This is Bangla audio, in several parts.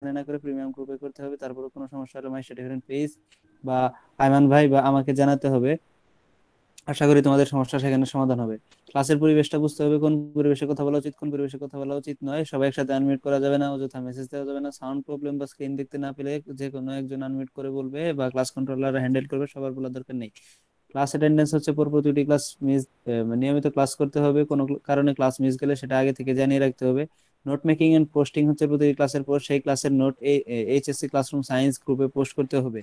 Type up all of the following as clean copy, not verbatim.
না করে প্রিমিয়াম গ্রুপে করতে হবে। তারপরে কোনো সমস্যা হলে মাই স্টাডি পেজ বা আইমান ভাই বা আমাকে জানাতে হবে। আশা করি তোমাদের সমস্যা সেখানে সমাধান হবে। ক্লাসের পরিবেশটা বুঝতে হবে, কোন পরিবেশে কথা বলা উচিত, কোন পরিবেশে কথা বলা উচিত নয়। সবাই একসাথে আনমিউট করা যাবে না, অযথা মেসেজ দেওয়া যাবে না। সাউন্ড প্রবলেম বা স্ক্রিন দেখতে না পেলে যে কোনো একজন আনমিউট করে বলবে বা ক্লাস কন্ট্রোলার হ্যান্ডেল করবে, সবার বলার দরকার নেই। ক্লাস অ্যাটেন্ডেন্স হচ্ছে পর প্রতিটি ক্লাস মিস, নিয়মিত ক্লাস করতে হবে। কোনো কারণে ক্লাস মিস গেলে সেটা আগে থেকে জানিয়ে রাখতে হবে। নোট মেকিং এন্ড পোস্টিং হচ্ছে প্রতিটি ক্লাসের পর সেই ক্লাসের নোট এইচএসসি ক্লাসরুম সায়েন্স গ্রুপে পোস্ট করতে হবে।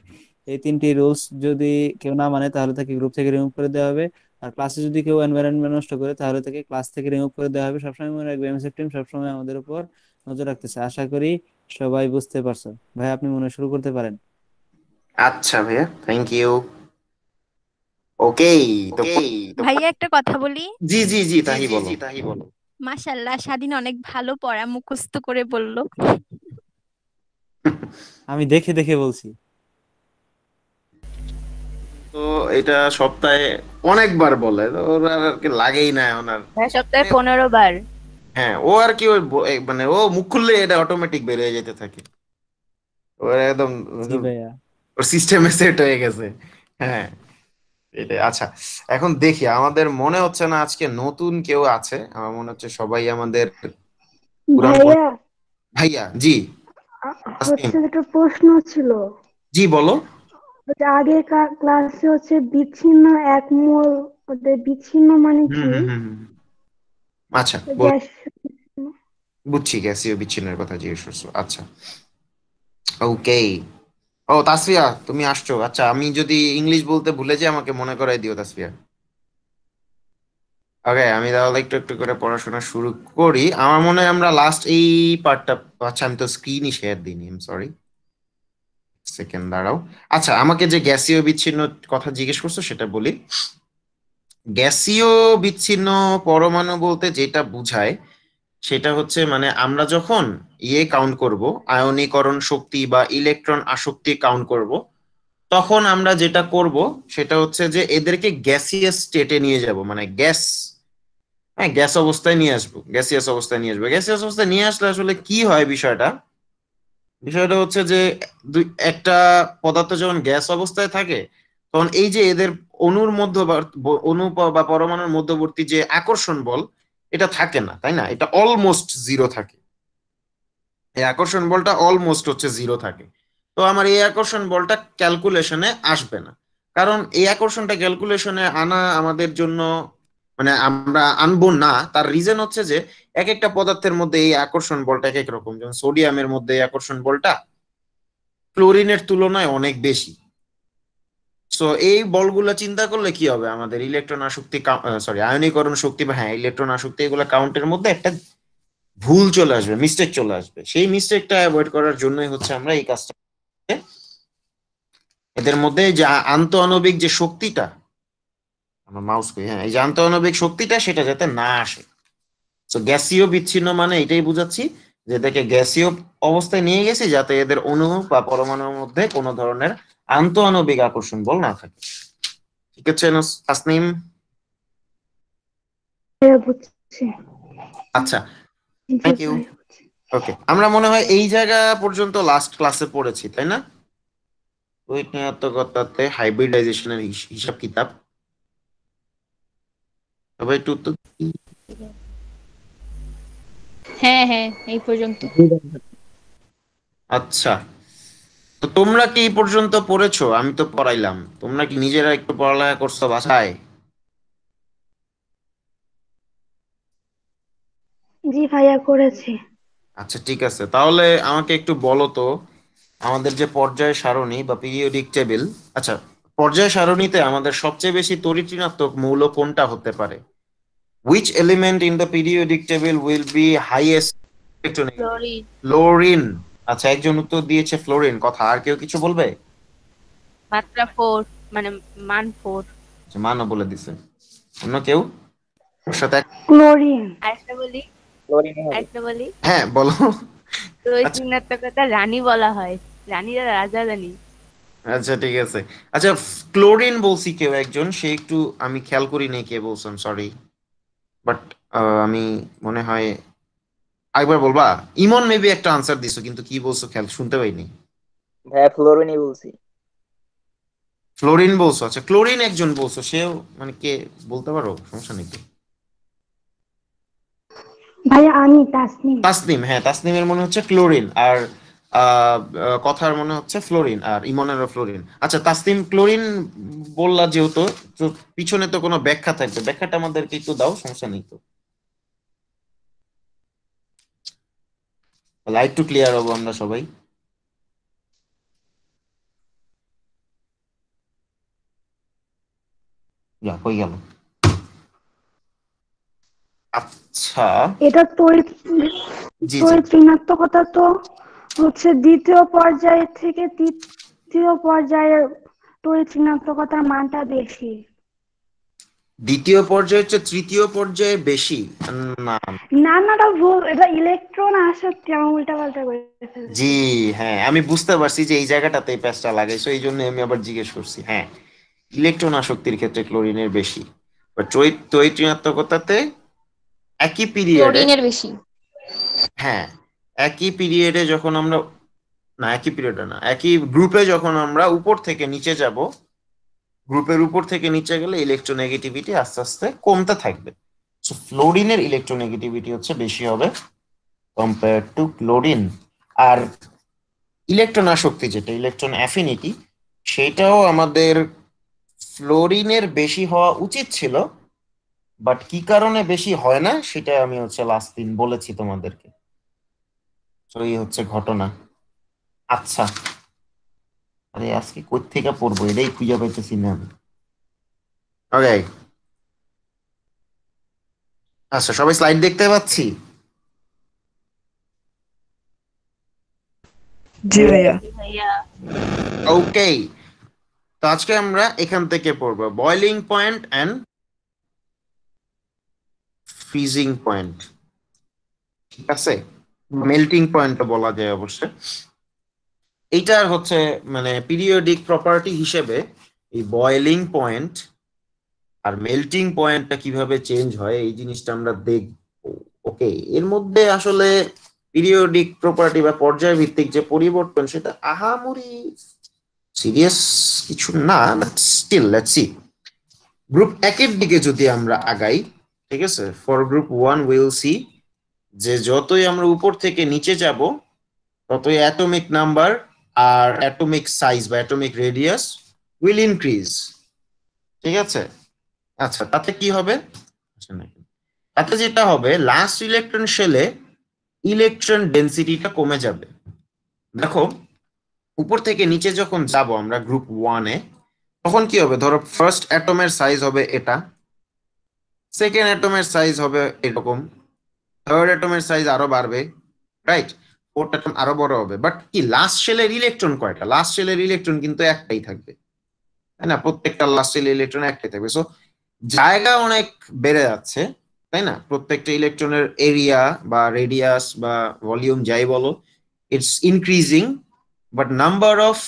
এই তিনটি রুলস যদি কেউ না মানে তাহলে তাকে গ্রুপ থেকে রিমুভ করে দেওয়া হবে। আর ক্লাসে যদি কেউ এনভায়রনমেন্ট নষ্ট করে তাহলে তাকে ক্লাস থেকে রিমুভ করে দেওয়া হবে। সবসময় মনে রাখবে এমএসএফ টিম সবসময় আমাদের উপর নজর রাখতেছে। আশা করি সবাই বুঝতে পারছো। ভাই আপনি মনে হয় শুরু করতে পারেন। আচ্ছা ভাইয়া, থ্যাংক ইউ। ওকে। তো ভাইয়া একটা কথা বলি। জি জি জি, তাই বলো। মাশাল্লাহ, স্বাধীন অনেক ভালো পড়া মুখস্থ করে বললো। আমি দেখে দেখে বলছি। তো এটা সপ্তাহে অনেকবার বলে, তো ওর আর কি লাগেই না ওনার। ভাই সপ্তাহে 15 বার। হ্যাঁ, ও আর কি ওই মানে ও মুখ খুললে এটা অটোমেটিক বের হয়ে যেতে থাকে। ওর একদম জি ভাইয়া। ওর সিস্টেমে সেট হয়ে গেছে। হ্যাঁ, এটাই। আচ্ছা, এখন দেখি, আমাদের মনে হচ্ছে না আজকে নতুন কেউ আছে। আমার মনে হচ্ছে সবাই আমাদের পুরান ভাইয়া, ভাইয়া। জি। তাসনিম, হচ্ছে একটা প্রশ্ন ছিল। জি বলো। আগে ক্লাসে হচ্ছে বিচ্ছিন্ন একমূল, ওদের বিচ্ছিন্ন মানে হুম কি? হুম হুম হুম। আচ্ছা, গ্যাস। বুঝছি, গ্যাসীয় বিচ্ছিন্নের কথা জিজ্ঞেস করছো। আচ্ছা, ওকে। ও তাসফিয়া, তুমি আসছো। আচ্ছা, আমি যদি ইংলিশ বলতে ভুলে যাই আমাকে মনে করাই দিও তাসফিয়া। ওকে, আমি তাহলে একটু একটু করে পড়াশোনা শুরু করি। আমার মনে হয় আমরা লাস্ট এই পার্টটা, আচ্ছা আমি তো স্ক্রিনই শেয়ার দিইনি, আই এম সরি। সেকেন্ড দাঁড়াও। আচ্ছা, আমাকে যে গ্যাসীয় বিচ্ছিন্ন কথা জিজ্ঞেস করছো সেটা বলি। গ্যাসীয় বিচ্ছিন্ন পরমাণু বলতে যেটা বোঝায় সেটা হচ্ছে মানে আমরা যখন কাউন্ট করব, আয়নীকরণ শক্তি বা ইলেকট্রন আসক্তি কাউন্ট করব, তখন আমরা যেটা করব সেটা হচ্ছে যে এদেরকে গ্যাসিয়াস স্টেটে নিয়ে যাব, মানে গ্যাস, হ্যাঁ গ্যাস অবস্থায় নিয়ে আসবো, গ্যাসিয়াস অবস্থায় নিয়ে আসবো। গ্যাসিয়াস অবস্থায় নিয়ে আসলে আসলে কি হয় বিষয়টা, বিষয়টা হচ্ছে যে একটা পদার্থ যখন গ্যাস অবস্থায় থাকে তখন এই যে এদের অণুর মধ্য অণু বা পরমাণুর মধ্যবর্তী যে আকর্ষণ বল, এটা থাকে না, তাই না? এটা অলমোস্ট জিরো থাকে। এই আকর্ষণ বলটা অলমোস্ট হচ্ছে জিরো থাকে। তো আমার এই আকর্ষণ বলটা ক্যালকুলেশনে আসবে না, কারণ এই আকর্ষণটা ক্যালকুলেশনে আনা আমাদের জন্য, মানে আমরা আনবো না। তার রিজন হচ্ছে যে এক একটা পদার্থের মধ্যে এই আকর্ষণ বলটা এক এক রকম। যেমন সোডিয়ামের মধ্যে এই আকর্ষণ বলটা ক্লোরিনের তুলনায় অনেক বেশি। সো এই বলগুলো চিন্তা করলে কি হবে, আমাদের ইলেকট্রন আসক্তি, সরি আয়নীকরণ শক্তি বা হ্যাঁ ইলেকট্রন আসক্তি, এগুলো কাউন্টের মধ্যে একটা ভুল চলে আসবে, মিস্টেক চলে আসবে। সেই মিস্টেকটা অ্যাভয়েড করার জন্যই হচ্ছে আমরা এই কাজটা করতে। এদের মধ্যে যে আন্তঃ আণবিক যে শক্তিটা, আমার মাউস কই, হ্যাঁ এই যে আন্তঃ আণবিক শক্তিটা সেটা যাতে না আসে। তো গ্যাসীয় বিচ্ছিন্ন মানে এটাই বুঝাচ্ছি, যে এদেরকে গ্যাসীয় অবস্থায় নিয়ে গেছি যাতে এদের অণু বা পরমাণুর মধ্যে কোনো ধরনের আন্তঃ আণবিক আকর্ষণ বল না থাকে। ঠিক আছে তাসনিম? ভাইয়া বুঝছি। আচ্ছা, জি থ্যাংক ইউ। ভাই। ওকে, আমরা মনে হয় এই জায়গা পর্যন্ত লাস্ট ক্লাসে পড়েছি, তাই না? ফ্লুইড নিরাপত্তাতে হাইব্রিডাইজেশনের হিসাব কিতাব। তবে একটু উত্তর দিই। হ্যাঁ হ্যাঁ, এই পর্যন্ত। আচ্ছা, তো তোমরা কি এই পর্যন্ত পড়েছো? আমি তো পড়াইলাম, তোমরা কি নিজেরা একটু পড়ালেখা করছো বাসায়? জি ভাইয়া, করেছি। আচ্ছা ঠিক আছে, তাহলে আমাকে একটু বলো তো আমাদের যে পর্যায় সারণী বা পিরিয়ডিক টেবিল, আচ্ছা পর্যায় সারণীতে আমাদের সবচেয়ে বেশি তড়িৎ-ঋণাত্মক মৌল কোনটা হতে পারে? Which element in the periodic table will be highest electronegativity? Fluorine. Fluorine. আচ্ছা, একজন উত্তর দিয়েছে ফ্লোরিন। কথা আর কেউ কিছু বলবে? মাত্রা 4, মানে মান 4। আচ্ছা, মানও বলে দিছে। অন্য কেউ ওর সাথে ক্লোরিন। আরেকটা বলি, ক্লোরিনে হবে। আরেকটা বলি। হ্যাঁ বলো। তো ওই আচ্ছা ঋণাত্মকতা রানী বলা হয়, রানীরা রাজা রানী। আচ্ছা ঠিক আছে। আচ্ছা, ক্লোরিন বলছি কেউ একজন, সে একটু, আমি খেয়াল করি নাই কে বলছেন, সরি। বাট আমি মনে হয় একবার বলবা? ইমন মেবি একটা আনসার দিছো, কিন্তু কি বলছো খেয়াল শুনতে পাইনি। ভাইয়া ফ্লোরিনই বলছি। ফ্লোরিন বলছো? আচ্ছা, ক্লোরিন একজন বলছো, সেও মানে কে বলতে পারো? সমস্যা নেই তো। ভাইয়া আমি তাসনিম। তাসনিম, হ্যাঁ তাসনিমের মনে হচ্ছে ক্লোরিন, আর কথার মনে হচ্ছে ফ্লোরিন, আর ইমনেরও ফ্লোরিন। আচ্ছা তাসনিম ক্লোরিন বললা যেহেতু, তো পিছনে তো কোনো ব্যাখ্যা থাকবে, ব্যাখ্যাটা আমাদেরকে একটু দাও, সমস্যা নেই তো। লাইট টু ক্লিয়ার হবো আমরা সবাই। যা হয়ে গেল। আচ্ছা। এটা তড়িৎ জি জি। তড়িৎ ঋণাত্মকতা তো হচ্ছে দ্বিতীয় পর্যায় থেকে তৃতীয় পর্যায়ের তড়িৎ ঋণাত্মকতার মানটা বেশি। দ্বিতীয় পর্যায়ে হচ্ছে তৃতীয় পর্যায়ে বেশি? না। না না, এটা ভুল, এটা ইলেকট্রন আসক্তি, আমি উল্টা পাল্টা করে জি, ফেলছি। হ্যাঁ আমি বুঝতে পারছি যে এই জায়গাটাতে এই প্যাচটা লাগাইছো, এই জন্য আমি আবার জিজ্ঞেস করছি। হ্যাঁ, ইলেকট্রন আসক্তির ক্ষেত্রে ক্লোরিনের বেশি, বাট তড়িৎ ঋণাত্মকতাতে একই পিরিয়ডে, ক্লোরিনের বেশি। হ্যাঁ একই পিরিয়ডে যখন আমরা, না একই পিরিয়ডে না, একই গ্রুপে যখন আমরা উপর থেকে নিচে যাব, গ্রুপের উপর থেকে নিচে গেলে ইলেকট্রোনেগেটিভিটি আস্তে আস্তে কমতে থাকবে। সো ফ্লোরিনের ইলেকট্রোনেগেটিভিটি হচ্ছে বেশি হবে কম্পেয়ার টু ক্লোরিন। আর ইলেকট্রন আসক্তি যেটা ইলেকট্রন অ্যাফিনিটি, সেটাও আমাদের ফ্লোরিনের বেশি হওয়া উচিত ছিল, বাট কি কারণে বেশি হয় না সেটা আমি হচ্ছে লাস্ট দিন বলেছি তোমাদেরকে। তো এই হচ্ছে ঘটনা। আচ্ছা, আরে আজকে কোত্থেকে পড়বো এটাই খুঁজে পাইতেছি না আমি। ওকে, আচ্ছা সবাই স্লাইড দেখতে পাচ্ছি? জি ভাইয়া। ওকে, তো আজকে আমরা এখান থেকে পড়বো boiling point and freezing point, ঠিক আছে? মেল্টিং পয়েন্ট বলা যায় অবশ্যই। এইটার হচ্ছে মানে পিরিয়ডিক প্রপার্টি হিসেবে এই বয়লিং পয়েন্ট আর মেল্টিং পয়েন্টটা কিভাবে চেঞ্জ হয় এই জিনিসটা আমরা দেখবো। ওকে, এর মধ্যে আসলে পিরিয়ডিক প্রপার্টি বা পর্যায় ভিত্তিক যে পরিবর্তন সেটা আহামরি সিরিয়াস কিছু না, but still let's see. Group একের দিকে যদি আমরা আগাই, ঠিক আছে, for group one will see যে যতই আমরা উপর থেকে নিচে যাব ততই অ্যাটমিক নাম্বার আর অ্যাটমিক সাইজ বা অ্যাটমিক রেডিয়াস উইল ইনক্রিজ, ঠিক আছে? আচ্ছা, তাতে কি হবে? তাতে যেটা হবে, লাস্ট ইলেকট্রন শেলে ইলেকট্রন ডেন্সিটিটা কমে যাবে। দেখো, উপর থেকে নিচে যখন যাব আমরা গ্রুপ ওয়ানে, তখন কি হবে? ধরো ফার্স্ট অ্যাটমের সাইজ হবে এটা, সেকেন্ড অ্যাটমের সাইজ হবে এরকম, থার্ড অ্যাটমের সাইজ আরো বাড়বে, রাইট? ফোর্থ অ্যাটম আরো বড় হবে। বাট কি লাস্ট শেলের ইলেকট্রন কয়টা? লাস্ট শেলের ইলেকট্রন কিন্তু একটাই থাকবে, তাই না? প্রত্যেকটা লাস্ট শেলের ইলেকট্রন একটাই থাকবে। সো জায়গা অনেক বেড়ে যাচ্ছে, তাই না? প্রত্যেকটা ইলেকট্রনের এরিয়া বা রেডিয়াস বা ভলিউম যাই বলো, it's increasing, but number of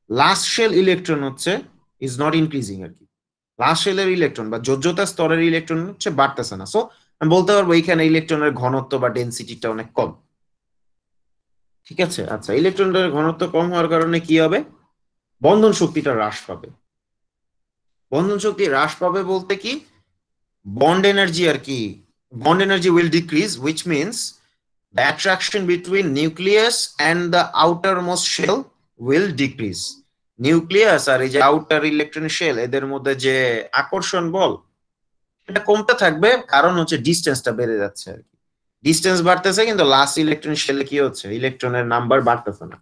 last shell electron হচ্ছে ইজ নট ইনক্রিজিং আর কি। লাস্ট শেলের ইলেকট্রন বা যোজ্যতা স্তরের ইলেকট্রন হচ্ছে বাড়তেছে না। সো আমি বলতে পারবো এইখানে ইলেকট্রনের ঘনত্ব বা ডেন্সিটিটা অনেক কম, ঠিক আছে? আচ্ছা, ইলেকট্রনের ঘনত্ব কম হওয়ার কারণে কি হবে? বন্ধন শক্তিটা হ্রাস পাবে। বন্ধন শক্তি হ্রাস পাবে বলতে কি, বন্ড এনার্জি আর কি, bond energy will decrease, which means the attraction between nucleus and the outermost shell will decrease. Nucleus আর এই যে আউটার ইলেকট্রন শেল, এদের মধ্যে যে আকর্ষণ বল এটা কমতে থাকবে, কারণ হচ্ছে ডিস্টেন্সটা বেড়ে যাচ্ছে আর কি। ডিস্টেন্স বাড়তেছে কিন্তু লাস্ট ইলেকট্রন শেলে কি হচ্ছে? ইলেকট্রনের নাম্বার বাড়তেছে না,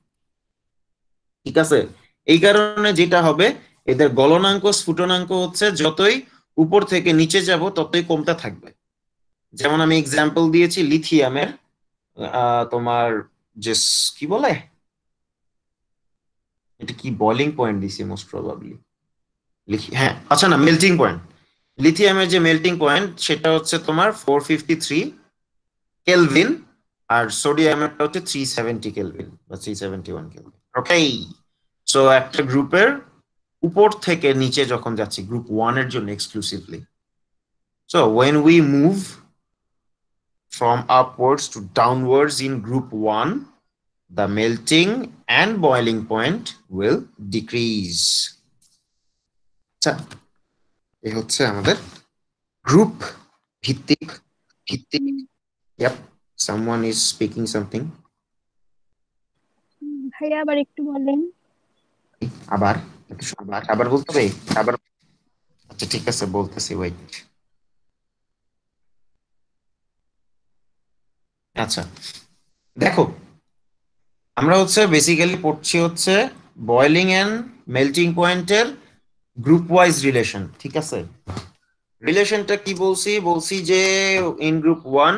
ঠিক আছে? এই কারণে যেটা হবে, এদের গলনাঙ্ক স্ফুটনাঙ্ক হচ্ছে যতই উপর থেকে নিচে যাব ততই কমতে থাকবে। যেমন আমি এক্সাম্পল দিয়েছি লিথিয়ামের, তোমার যে কি বলে এটা, কি বয়লিং পয়েন্ট দিছি মোস্ট প্রবাবলি, লিখি, হ্যাঁ আচ্ছা না, মেল্টিং পয়েন্ট। লিথিয়ামের যে মেল্টিং পয়েন্ট সেটা হচ্ছে তোমার 453 কেলভিন, আর সোডিয়ামেরটা হচ্ছে 370 কেলভিন বা 371 কেলভিন। ওকে, সো একটা গ্রুপের উপর থেকে নিচে যখন যাচ্ছি গ্রুপ ওয়ান এর জন্য exclusively, so when we move from upwards to downwards in group 1, the melting and boiling point will decrease. আচ্ছা, এই হচ্ছে আমাদের গ্রুপ ভিত্তিক ভিত্তিক Yep, someone is speaking something. ভাইয়া আবার একটু বলেন। আবার আবার বলতে হবে আবার। আচ্ছা ঠিক আছে, বলতেছি, ওয়েট। আচ্ছা দেখো, আমরা হচ্ছে বেসিক্যালি পড়ছি হচ্ছে বয়েলিং এন্ড মেল্টিং পয়েন্টের গ্রুপ ওয়াইজ রিলেশন, ঠিক আছে? রিলেশনটা কি বলছি যে in group 1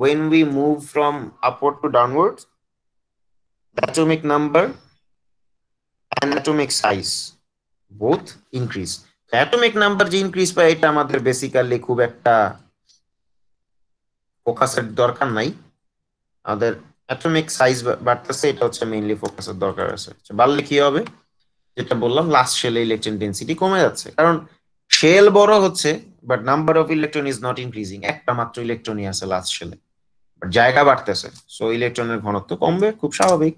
when we move from upward to downward, the atomic number and atomic size both increase. Atomic number যে ইনক্রিজ পায় এটা আমাদের বেসিক্যালি খুব একটা ফোকাসের দরকার নাই, আমাদের অ্যাটমিক সাইজ বাড়তেছে, এটা হচ্ছে মেইনলি ফোকাসের দরকার আছে। বাড়লে কি হবে, যেটা বললাম, লাস্ট শেলে ইলেকট্রন ডেনসিটি কমে যাচ্ছে, কারণ শেল বড় হচ্ছে but number of electron is not increasing, একটা মাত্র ইলেকট্রনই আছে লাস্ট শেলে, বাট জায়গা বাড়তেছে, সো ইলেকট্রনের ঘনত্ব কমবে, খুব স্বাভাবিক।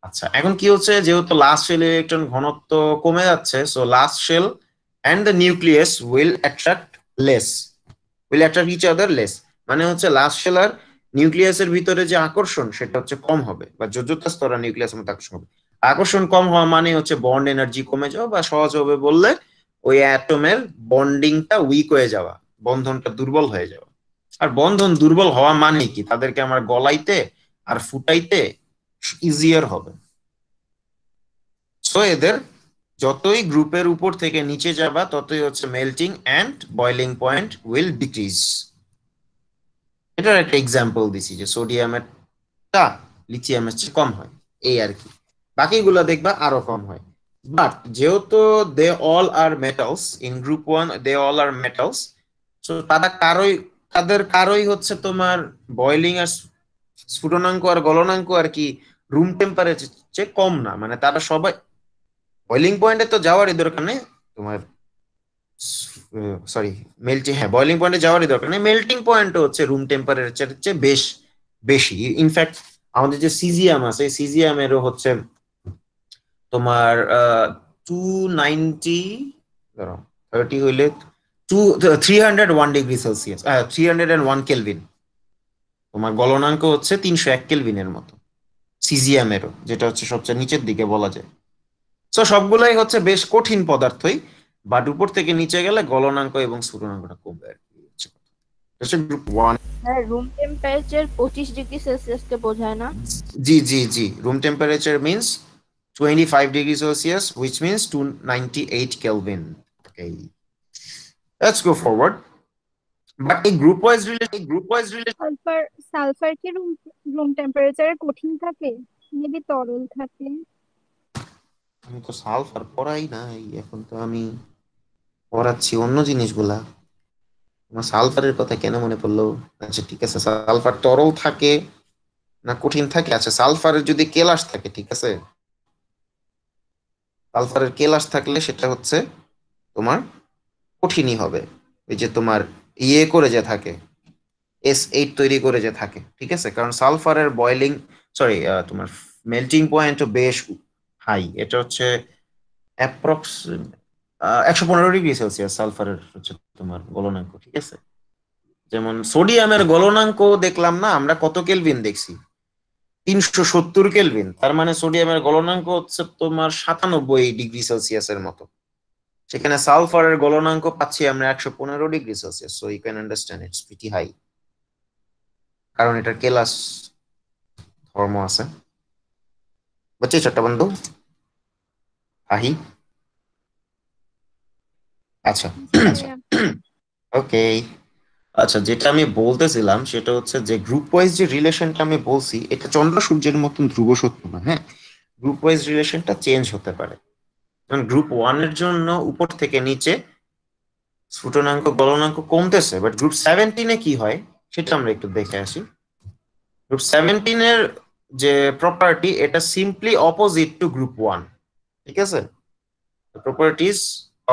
আচ্ছা এখন কি হচ্ছে, যেহেতু লাস্ট শেল ইলেকট্রন ঘনত্ব কমে যাচ্ছে, so last shell and the nucleus will attract each other less, মানে হচ্ছে লাস্ট শেল আর নিউক্লিয়াসের ভিতরে যে আকর্ষণ সেটা হচ্ছে কম হবে, বা যোজ্যতা স্তর আর নিউক্লিয়াসের মধ্যে আকর্ষণ হবে। আকর্ষণ কম হওয়া মানে হচ্ছে বন্ড এনার্জি কমে যাওয়া, বা সহজভাবে বললে ওই অ্যাটমের বন্ডিংটা উইক হয়ে যাওয়া, বন্ধনটা দুর্বল হয়ে যাওয়া। আর বন্ধন দুর্বল হওয়া মানে কি, তাদেরকে আমার গলাইতে আর ফুটাইতে ইজিয়ার হবে। সো এদের যতই গ্রুপের উপর থেকে নিচে যাবা ততই হচ্ছে melting and boiling point will decrease. এটার একটা এক্সাম্পল দিছি যে সোডিয়ামের টা লিথিয়ামের চেয়ে কম হয়, এই আর কি। বাকিগুলো দেখবা আরো কম হয়, বাট যেহেতু they all are metals in group 1, they all are metals, so তাদের কারোই হচ্ছে তোমার বয়লিং আর স্ফুটনাঙ্ক আর গলনাঙ্ক আর কি রুম টেম্পারেচার চেয়ে কম না, মানে তারা সবাই বয়লিং পয়েন্টে তো যাওয়ারই দরকার নেই তোমার, সরি মেল্টিং, হ্যাঁ বয়লিং পয়েন্টে যাওয়ারই দরকার নেই, মেল্টিং পয়েন্ট হচ্ছে রুম টেম্পারেচারের চেয়ে বেশি। ইনফ্যাক্ট আমাদের যে সিজিয়াম আছে, সিজিয়ামেরও হচ্ছে তোমার 290, ধরো 30 হইলে 301 ডিগ্রি সেলসিয়াস, 301 কেলভিন, তোমার গলনাঙ্ক হচ্ছে 301 কেলভিনের মতো সিজিয়ামেরও, যেটা হচ্ছে সবচেয়ে নিচের দিকে বলা যায়। সো সবগুলাই হচ্ছে বেশ কঠিন পদার্থই, বাট উপর থেকে নিচে গেলে গলনাঙ্ক এবং স্ফুটনাঙ্কটা কমবে আর কি। গ্রুপ 1, হ্যাঁ, রুম টেম্পারেচার 25 ডিগ্রি সেলসিয়াস কে বোঝায় না? জি, room temperature means 25 degree Celsius, which means 298 Kelvin. Okay, let's go forward. But a group wise relation, sulphur কি রুম টেম্পারেচারে কঠিন থাকে, মেবি তরল থাকে। আমি তো সালফার পড়াই নাই, এখন তো আমি পড়াচ্ছি অন্য জিনিসগুলা। আমার সালফারের কথা কেন মনে পড়লো? আচ্ছা ঠিক আছে, সালফার তরল থাকে না কঠিন থাকে? আচ্ছা সালফারের যদি কেলাস থাকে, ঠিক আছে, সালফারের কেলাস থাকলে সেটা হচ্ছে তোমার কঠিনই হবে, ওই যে তোমার ইয়ে করে যে থাকে, S8 তৈরি করে যে থাকে, ঠিক আছে, কারণ সালফারের বয়লিং সরি তোমার মেল্টিং পয়েন্টও বেশ হাই, এটা হচ্ছে অ্যাপ্রক্স 115 ডিগ্রি সেলসিয়াস সালফারের হচ্ছে তোমার গলনাঙ্ক, ঠিক আছে। যেমন সোডিয়ামের গলনাঙ্ক দেখলাম না আমরা, কত কেলভিন দেখছি, 370 কেলভিন, তার মানে সোডিয়ামের গলনাঙ্ক হচ্ছে তোমার 97 ডিগ্রি সেলসিয়াসের মতো, সেখানে সালফারের গলনাঙ্ক পাচ্ছি আমরা 115 degree Celsius. So you can understand it's pretty high, কারণ এটার কেলাস ধর্ম আছে। বুঝছি ছোট্ট বন্ধু আহি? আচ্ছা ওকে, আচ্ছা যেটা আমি বলতেছিলাম সেটা হচ্ছে যে গ্রুপ ওয়াইজ যে রিলেশনটা আমি বলছি, এটা চন্দ্র সূর্যের মতন ধ্রুব সত্য না, হ্যাঁ, গ্রুপ ওয়াইজ রিলেশনটা চেঞ্জ হতে পারে। যেমন গ্রুপ 1 এর জন্য উপর থেকে নিচে স্ফুটনাঙ্ক গলনাঙ্ক কমতেছে, বাট গ্রুপ 17 কি হয় সেটা আমরা একটু দেখে আসি। গ্রুপ 17 এর যে প্রপার্টি, এটা সিম্পলি অপোজিট টু গ্রুপ 1, ঠিক আছে। The properties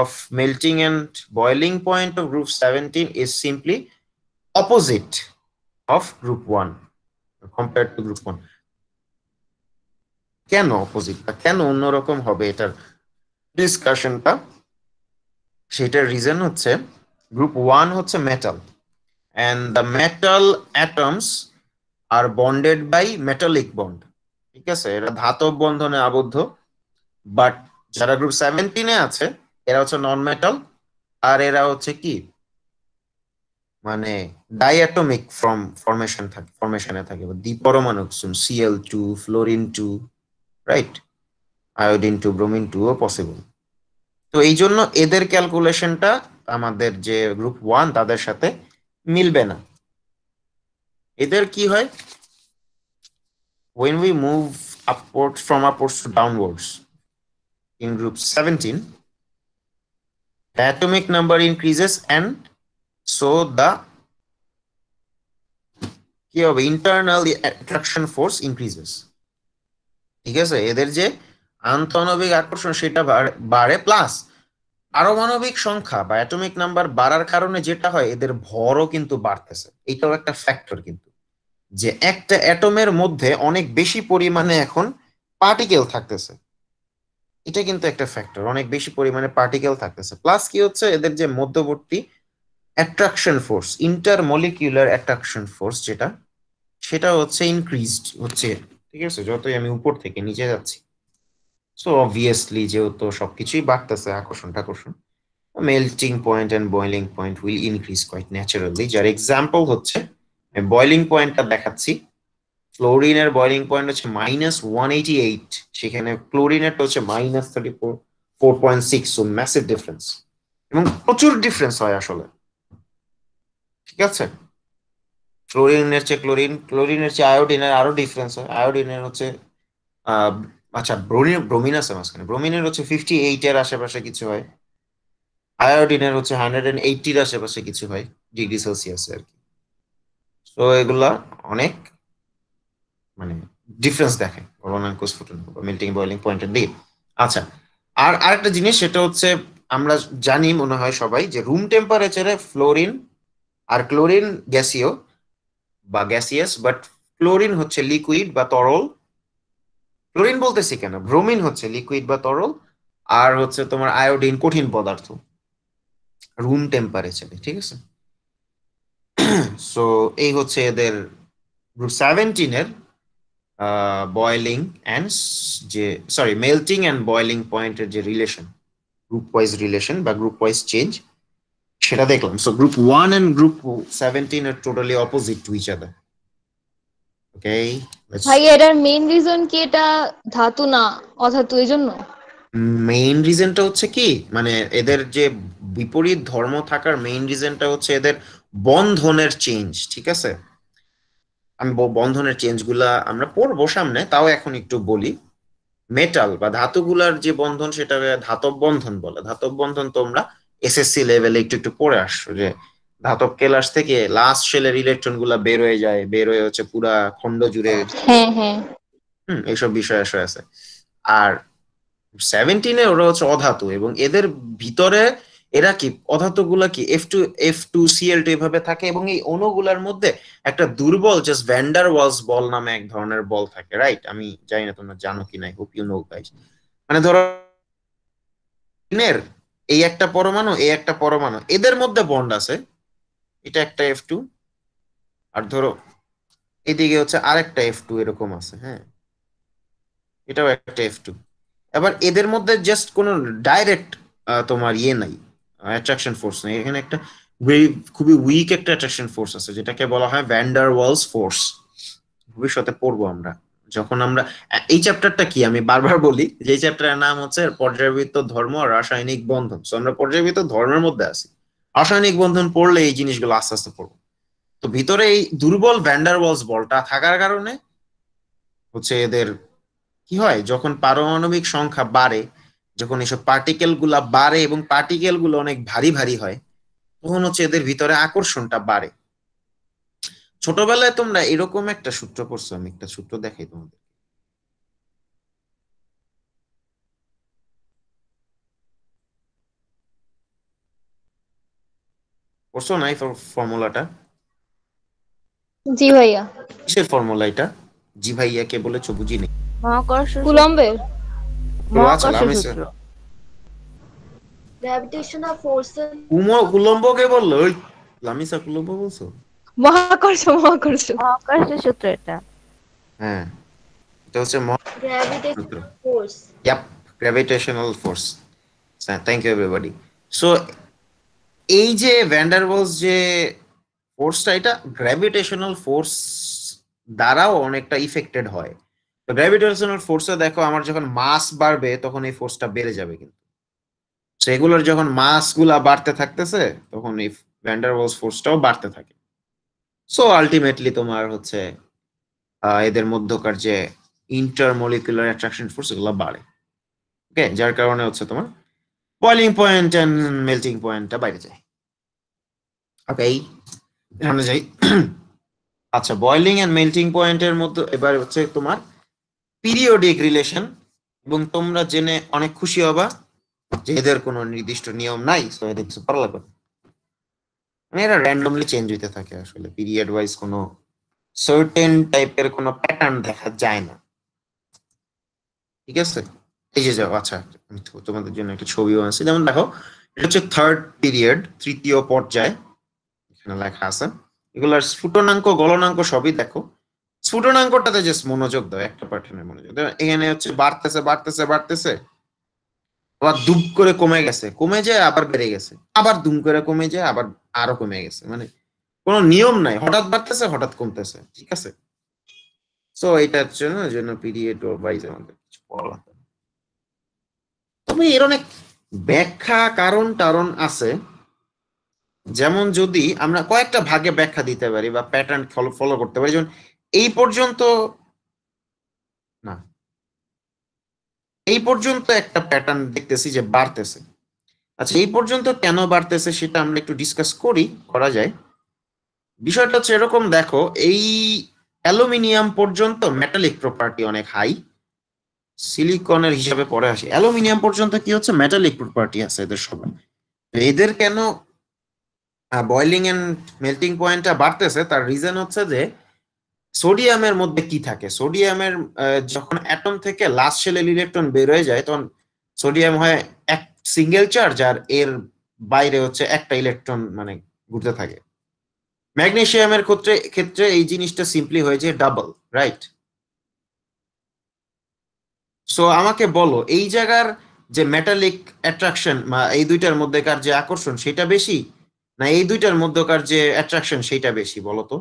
of melting and boiling point of group 17 is simply opposite of group 1 compare to group 1। কেন অপোজিট বা কেন অন্যরকম হবে এটার ডিসকাশনটা, সেটার রিজন হচ্ছে গ্রুপ 1 হচ্ছে metal, and the metal atoms are bonded by metallic bond, ঠিক আছে, এরা ধাতব বন্ধনে আবদ্ধ। বাট যারা গ্রুপ 17 আছে এরা হচ্ছে নন মেটাল, আর এরা হচ্ছে কি মানে ডাইঅ্যাটমিক ফরমেশনে থাকে বা দ্বিপরমাণু Cl2 fluorine 2, right, iodine 2 bromine 2 ও পসিবল। তো এই জন্য এদের ক্যালকুলেশনটা আমাদের যে গ্রুপ 1 তাদের সাথে মিলবে না। এদের কি হয়, when we move upwards to downwards in group 17, the atomic number increases and so the কি হবে internal attraction force increases, ঠিক আছে, এদের যে আন্তঃআণবিক আকর্ষণ সেটা বাড়ে, প্লাস পারমাণবিক সংখ্যা বা অ্যাটমিক নাম্বার বাড়ার কারণে যেটা হয় এদের ভরও কিন্তু বাড়তেছে। এটাও একটা ফ্যাক্টর কিন্তু, যে একটা অ্যাটমের মধ্যে অনেক বেশি পরিমাণে এখন পার্টিকেল থাকতেছে, এটা কিন্তু একটা ফ্যাক্টর, অনেক বেশি পরিমাণে পার্টিকেল থাকতেছে। প্লাস কি হচ্ছে এদের যে মধ্যবর্তী অ্যাট্রাকশন ফোর্স, ইন্টারমলিকিউলার অ্যাট্রাকশন ফোর্স যেটা, সেটা হচ্ছে ইনক্রিজড হচ্ছে, ঠিক আছে, যতই আমি উপর থেকে নিচে যাচ্ছি। সো অবভিয়াসলি যেহেতু সবকিছুই বাড়তেছে, আকর্ষণ melting point and boiling point will increase quite naturally, যার এক্সাম্পল হচ্ছে বয়লিং পয়েন্টটা দেখাচ্ছি। ফ্লোরিনের বয়লিং পয়েন্ট হচ্ছে -188, সেখানে ক্লোরিনের হচ্ছে -34.6, সো ম্যাসিভ ডিফারেন্স, এবং প্রচুর ডিফারেন্স হয় আসলে, ঠিক আছে। ক্লোরিনের চেয়ে আয়োডিনের আরো ডিফারেন্স হয়। আয়োডিনের হচ্ছে আহ আচ্ছা ব্রোমিন আছে মাঝখানে, ব্রোমিনের হচ্ছে 58 এর আশেপাশে কিছু হয়, আয়োডিনের হচ্ছে 180-র আশেপাশে কিছু হয় ডিগ্রি সেলসিয়াসে আর কি। তো এগুলা অনেক মানে ডিফারেন্স দেখে গলনাঙ্কুশ ফুটন বা মেল্টিং বয়লিং পয়েন্টের দিকে। আচ্ছা, আর আরেকটা জিনিস সেটা হচ্ছে আমরা জানি মনে হয় সবাই যে রুম টেম্পারেচারে ফ্লোরিন আর ক্লোরিন গ্যাসীয় বা গ্যাসিয়াস, বাট ক্লোরিন হচ্ছে লিকুইড বা তরল, ক্লোরিন বলতেছি কেন, ব্রোমিন হচ্ছে লিকুইড বা তরল, আর হচ্ছে তোমার আয়োডিন কঠিন পদার্থ রুম টেম্পারেচারে, ঠিক আছে। সো এই হচ্ছে এদের গ্রুপ 17 এর বয়েলিং অ্যান্ড যে সরি মেল্টিং অ্যান্ড বয়েলিং পয়েন্টের যে রিলেশন, গ্রুপ ওয়াইজ রিলেশন বা গ্রুপ ওয়াইজ চেঞ্জ, সেটা দেখলাম। সো গ্রুপ 1 এন্ড গ্রুপ 17 আর totally opposite to each other. Okay, ভাই এটার মেইন রিজন কি এটা ধাতু না অধাতু এই জন্য? মেইন রিজনটা হচ্ছে কি মানে এদের যে বিপরীত ধর্ম থাকার মেইন রিজনটা হচ্ছে এদের বন্ধনের চেঞ্জ, ঠিক আছে। আমি বন্ধনের চেঞ্জ গুলা আমরা পড়বো সামনে, তাও এখন একটু বলি। মেটাল বা ধাতুগুলার যে বন্ধন সেটা ধাতব বন্ধন বলে। ধাতব বন্ধন তোমরা এসএসসি লেভেলে একটু একটু পড়ে আসছো, যে ধাতব কেলাস থেকে লাস্ট শেলের ইলেকট্রন গুলা বের হয়ে যায়, বের হয়ে হচ্ছে পুরা খন্ড জুড়ে, হ্যাঁ হ্যাঁ। এইসব বিষয় আসে আছে। আর 17-এ ওরা হচ্ছে অধাতু, এবং এদের ভিতরে এরা কি অধাতু গুলা কি F2Cl2 এভাবে থাকে, এবং এই অণুগুলার মধ্যে একটা দুর্বল জাস্ট ভ্যান্ডার ওয়ালস বল নামে এক ধরনের বল থাকে, রাইট। আমি জানি না তোমরা জানো কি না, হোপ ইউ নো গাইস। মানে ধরো এই একটা পরমাণু, এই একটা পরমাণু, এদের মধ্যে বন্ড আছে, এটা একটা F2, আর ধরো এদিকে হচ্ছে আরেকটা F2 এরকম আছে, হ্যাঁ, এটাও একটা F2। এবার এদের মধ্যে জাস্ট কোনো ডাইরেক্ট তোমার ইয়ে নাই, অ্যাট্রাকশন ফোর্স নাই, এখানে একটা খুবই উইক একটা অ্যাট্রাকশন ফোর্স আছে, যেটাকে বলা হয় ভ্যান্ডার ওয়ালস ফোর্স। ভবিষ্যতে পড়বো আমরা যখন আমরা এই চ্যাপ্টারটা কি আমি বারবার বলি যে এই চ্যাপ্টারের নাম হচ্ছে পর্যায়বৃত্ত ধর্ম আর রাসায়নিক বন্ধন। তো আমরা পর্যায়বৃত্ত ধর্মের মধ্যে আছি, রাসায়নিক বন্ধন পড়লে এই জিনিসগুলো আস্তে আস্তে পড়বো। তো ভিতরে এই দুর্বল ভ্যান্ডার ওয়ালস বলটা থাকার কারণে হচ্ছে এদের কি হয়, যখন পারমাণবিক সংখ্যা বাড়ে, যখন এসব পার্টিকেল গুলা বাড়ে এবং পার্টিকেল গুলো অনেক ভারী ভারী হয়, তখন হচ্ছে এদের ভিতরে আকর্ষণটা বাড়ে। ছোটবেলায় তোমরা এরকম একটা সূত্র পড়ছো, আমি একটা সূত্র দেখাই তোমাদের, পড়ছো না এই ফর্মুলাটা? জি ভাইয়া। কিসের ফর্মুলা এটা? জি ভাইয়া কে বলেছো বুঝি নেই। মহাকর্ষ সূত্র। কুলম্বের। মহাকর্ষ আমি সূত্র। গ্র্যাভিটেশনাল ফোর্সের কুলম্বকে বললো, ওই লামিসা কুলম্ব বলছো? মহাকর্ষ। মহাকর্ষ সূত্র এটা। হ্যাঁ, এটা হচ্ছে সূত্র। Gravitational force. Yep, gravitational force. Thank you everybody. So এই যে ভ্যান্ডারওয়ালস যে ফোর্সটা, এটা গ্র্যাভিটেশনাল ফোর্স দ্বারাও অনেকটা ইফেক্টেড হয়। তো গ্র্যাভিটেশনাল ফোর্সে দেখো, আমার যখন মাস বাড়বে তখন এই ফোর্সটা বেড়ে যাবে, কিন্তু সেগুলোর যখন মাস গুলা বাড়তে থাকতেছে তখন এই ভ্যান্ডারওয়ালস ফোর্সটাও বাড়তে থাকে। সো আলটিমেটলি তোমার হচ্ছে এদের মধ্যকার যে ইন্টারমলিকুলার অ্যাট্রাকশন ফোর্স এগুলো বাড়ে। ওকে, যার কারণে হচ্ছে তোমার বয়লিং পয়েন্ট এন্ড মেল্টিং পয়েন্টটা বাইরে যায়। ওকে, এখানে যাই। আচ্ছা, বয়লিং এন্ড মেল্টিং পয়েন্টের মধ্যে এবার হচ্ছে তোমার পিরিয়ডিক রিলেশন, এবং তোমরা জেনে অনেক খুশি হবা যে এদের কোনো নির্দিষ্ট নিয়ম নাই। সো এদের কিছু করা লাগবে না। মানে এরা র্যান্ডমলি চেঞ্জ হইতে থাকে, আসলে পিরিয়ড ওয়াইজ কোনো সার্টেন টাইপের কোনো প্যাটার্ন দেখা যায় না। ঠিক আছে, এই যে যাও। আচ্ছা, আমি তোমাদের জন্য একটা ছবিও আছে, যেমন দেখো, এটা হচ্ছে থার্ড পিরিয়ড, তৃতীয় পর্যায়, এখানে লেখা আছে। এগুলার স্ফুটনাঙ্ক গলনাঙ্ক সবই দেখো। স্ফুটনাঙ্কটাতে জাস্ট মনোযোগ দাও, একটা প্যাটার্নে মনোযোগ দাও। এখানে হচ্ছে বাড়তেছে বাড়তেছে বাড়তেছে, আবার দুম করে কমে গেছে, কমে যায় আবার বেড়ে গেছে, আবার দুম করে কমে যায় আবার আরো কমে গেছে। মানে কোনো নিয়ম নাই, হঠাৎ বাড়তেছে হঠাৎ কমতেছে। ঠিক আছে, সো এটার জন্য পিরিয়ড ওয়াইজ আমাদের কিছু পড়া লাগবে। তবে এর অনেক ব্যাখ্যা কারণ টারণ আছে। যেমন যদি আমরা কয়েকটা ভাগে ব্যাখ্যা দিতে পারি বা প্যাটার্ন ফলো করতে পারি, যেমন এই পর্যন্ত না, এই পর্যন্ত একটা প্যাটার্ন দেখতেছি যে বাড়তেছে। আচ্ছা, এই পর্যন্ত কেন বাড়তেছে সেটা আমরা একটু ডিসকাস করা যায়। বিষয়টা হচ্ছে এরকম, দেখো, এই অ্যালুমিনিয়াম পর্যন্ত মেটালিক প্রপার্টি অনেক হাই, সিলিকনের হিসাবে পরে আসে। অ্যালুমিনিয়াম পর্যন্ত কি হচ্ছে, মেটালিক প্রপার্টি আছে এদের সবাই। এদের কেন বয়লিং এন্ড মেল্টিং পয়েন্টটা বাড়তেছে, তার রিজন হচ্ছে যে সোডিয়ামের মধ্যে কি থাকে। সোডিয়ামের যখন অ্যাটম থেকে লাস্ট শেলের ইলেকট্রন বের হয়ে যায়, তখন সোডিয়াম হয় এক সিঙ্গেল চার্জ, আর এর বাইরে হচ্ছে একটা ইলেকট্রন মানে ঘুরতে থাকে। ম্যাগনেসিয়ামের ক্ষেত্রে এই জিনিসটা সিম্পলি হয়ে যায় ডাবল, রাইট? সো আমাকে বলো, এই জায়গার যে মেটালিক অ্যাট্রাকশন বা এই দুইটার মধ্যেকার যে আকর্ষণ সেটা বেশি, না এই দুইটার মধ্যকার যে অ্যাট্রাকশন সেটা বেশি, বলো তো?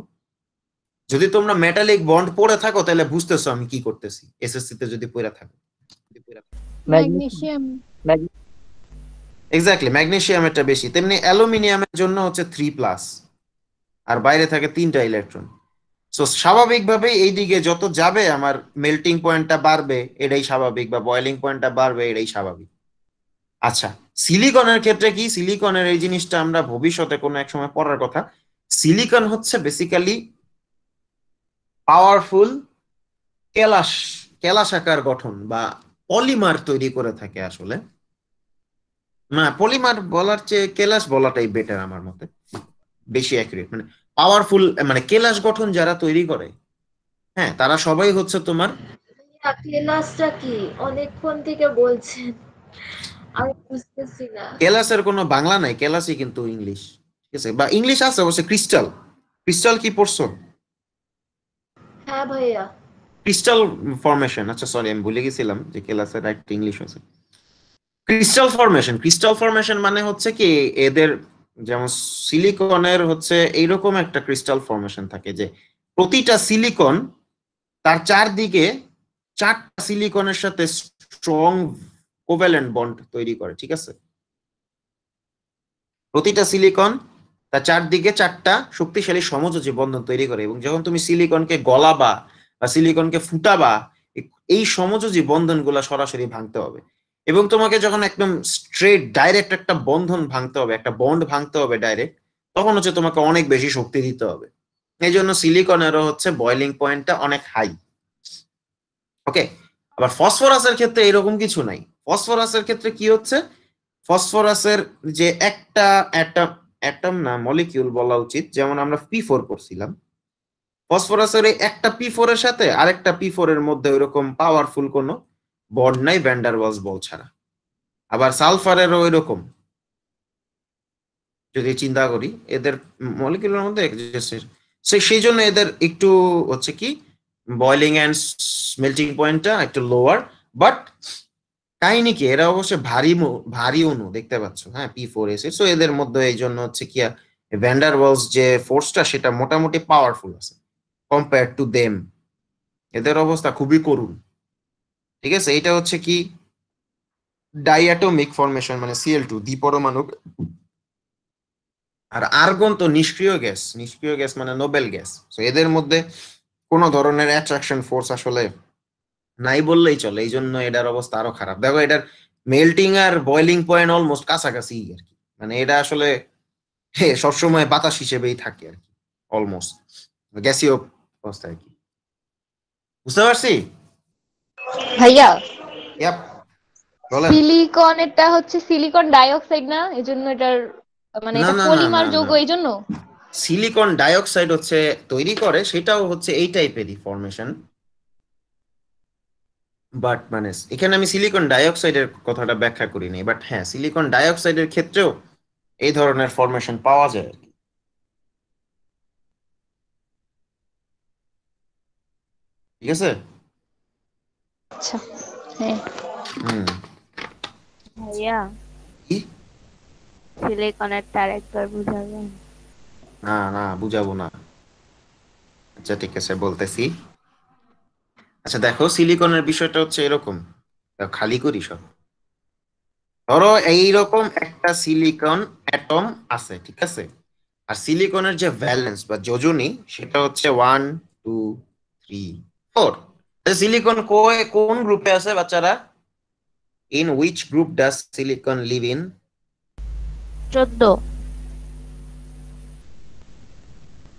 যদি তোমরা মেটালিক বন্ড পড়ে থাকো তাহলে বুঝতেছো আমি কি করতেছি। এসএসসি তে যদি পড়ে থাকো, ম্যাগনেসিয়াম। এক্স্যাক্টলি, ম্যাগনেসিয়ামেরটা বেশি। তেমনি অ্যালুমিনিয়ামের জন্য হচ্ছে 3+, আর বাইরে থাকে 3টা ইলেকট্রন। সো স্বাভাবিকভাবেই এই দিকে যত যাবে আমার মেল্টিং পয়েন্টটা বাড়বে, এটাই স্বাভাবিক, বা বয়লিং পয়েন্টটা বাড়বে, এটাই স্বাভাবিক। আচ্ছা, সিলিকনের ক্ষেত্রে কি? সিলিকনের এই জিনিসটা আমরা ভবিষ্যতে কোনো এক সময় পড়ার কথা। সিলিকন হচ্ছে বেসিক্যালি পাওয়ারফুল কেলাসাকার গঠন বা পলিমার তৈরি করে থাকে আসলে। না, পলিমার বলার চেয়ে কেলাস বলাটাই বেটার আমার মতে, বেশি অ্যাকুরেট। মানে পাওয়ারফুল, মানে কেলাস গঠন যারা তৈরি করে, হ্যাঁ, তারা সবাই হচ্ছে তোমার। ক্লাসটা কি অনেকক্ষণ থেকে বলছেন, আমি বুঝতেছি না। কেলাসের কোনো বাংলা নাই, কেলাসই কিন্তু ইংলিশ। ঠিক আছে, বা ইংলিশ আছে অবশ্য। ক্রিস্টাল, ক্রিস্টাল কি পড়ছো? হ্যাঁ ভাইয়া। ক্রিস্টাল ফরমেশন, আচ্ছা সরি, আমি ভুলে গেছিলাম যে কেলাসের একটা ইংলিশ আছে। ক্রিস্টাল ফরমেশন, ক্রিস্টাল ফরমেশন মানে হচ্ছে কি, এদের যেমন সিলিকনের হচ্ছে এইরকম একটা ক্রিস্টাল ফরমেশন থাকে যে প্রতিটা সিলিকন তার চারদিকে 4টা সিলিকনের সাথে স্ট্রং কোভ্যালেন্ট বন্ড তৈরি করে। ঠিক আছে, প্রতিটা সিলিকন তার চারদিকে 4টা শক্তিশালী সমযোজী বন্ধন তৈরি করে, এবং যখন তুমি সিলিকনকে গলাবা বা সিলিকনকে ফুটাবা, এই সমযোজী বন্ধনগুলো সরাসরি ভাঙতে হবে। এবং তোমাকে যখন একদম স্ট্রেট ডাইরেক্ট একটা বন্ধন ভাঙতে হবে, একটা বন্ড ভাঙতে হবে ডাইরেক্ট, তখন হচ্ছে তোমাকে অনেক বেশি শক্তি দিতে হবে। এই জন্য সিলিকনেরও হচ্ছে বয়লিং পয়েন্টটা অনেক হাই। ওকে, আবার ফসফরাসের ক্ষেত্রে এরকম কিছু নাই। ফসফরাসের ক্ষেত্রে কি হচ্ছে, ফসফরাসের যে একটা অ্যাটম না, মলিকিউল বলা উচিত, যেমন আমরা P4 করছিলাম, ফসফরাসের এই একটা P4 এর সাথে আরেকটা P4 এর মধ্যে ওইরকম পাওয়ারফুল কোনো বন্ড নাই ভ্যান ডার ওয়ালস বল ছাড়া। আবার সালফারেরও ওইরকম, যদি চিন্তা করি এদের মলিকিউলের মধ্যে সেই জন্য এদের একটু হচ্ছে কি বয়লিং এন্ড মেল্টিং পয়েন্টটা একটু লোয়ার, বাট কাহিনী কি এরা অবশ্যই ভারী অণু দেখতে পাচ্ছ, হ্যাঁ P4 সো এদের মধ্যে এই জন্য হচ্ছে কি ভ্যান ডার ওয়ালস যে ফোর্সটা সেটা মোটামুটি পাওয়ারফুল আছে কম্পেয়ার টু দেম। এদের অবস্থা খুবই করুণ, ঠিক আছে। এটা হচ্ছে কি ডাইঅ্যাটমিক ফরমেশন, মানে Cl2 দ্বিপরমাণু। আর আর্গন তো নিষ্ক্রিয় গ্যাস মানে নোবেল গ্যাস, তো এদের মধ্যে কোনো ধরনের অ্যাট্রাকশন ফোর্স আসলে নাই বললেই চলে। এই জন্য এটার অবস্থা আরো খারাপ। দেখো এটার মেল্টিং আর বয়লিং পয়েন্ট অলমোস্ট কাছাকাছি আর কি, মানে এটা আসলে সবসময় বাতাস হিসেবেই থাকে আর কি, অলমোস্ট গ্যাসীয় অবস্থা আর কি। বুঝতে পারছি ভাইয়া ইয়াপ, বলেন। সিলিকনেরটা হচ্ছে সিলিকন ডাইঅক্সাইড না, এজন্য এটার মানে না এটা না না পলিমার না যৌগ না, এই জন্য। সিলিকন ডাইঅক্সাইড হচ্ছে তৈরি করে, সেটাও হচ্ছে এই টাইপেরই ফরমেশন, বাট মানে এখানে আমি সিলিকন ডাইঅক্সাইডের কথাটা ব্যাখ্যা করিনি, বাট হ্যাঁ সিলিকন ডাইঅক্সাইডের ক্ষেত্রেও এই ধরনের ফরমেশন পাওয়া যায় আর কি। ঠিক আছে। আচ্ছা হ্যাঁ। হুম। ভাইয়া কি? সিলিকনেরটা আরেকবার বুঝাবেন? না না বুঝাবো না। আচ্ছা ঠিক আছে বলতেছি। আচ্ছা দেখো সিলিকনের বিষয়টা হচ্ছে এরকম, খালি করি সব। ধরো এইরকম একটা সিলিকন অ্যাটম আছে, ঠিক আছে। আর সিলিকনের যে ভ্যালেন্স বা যোজনী সেটা হচ্ছে 1 2 3 4। সিলিকন কোন গ্রুপে আছে বাচ্চারা? In which group does silicon live in? 14।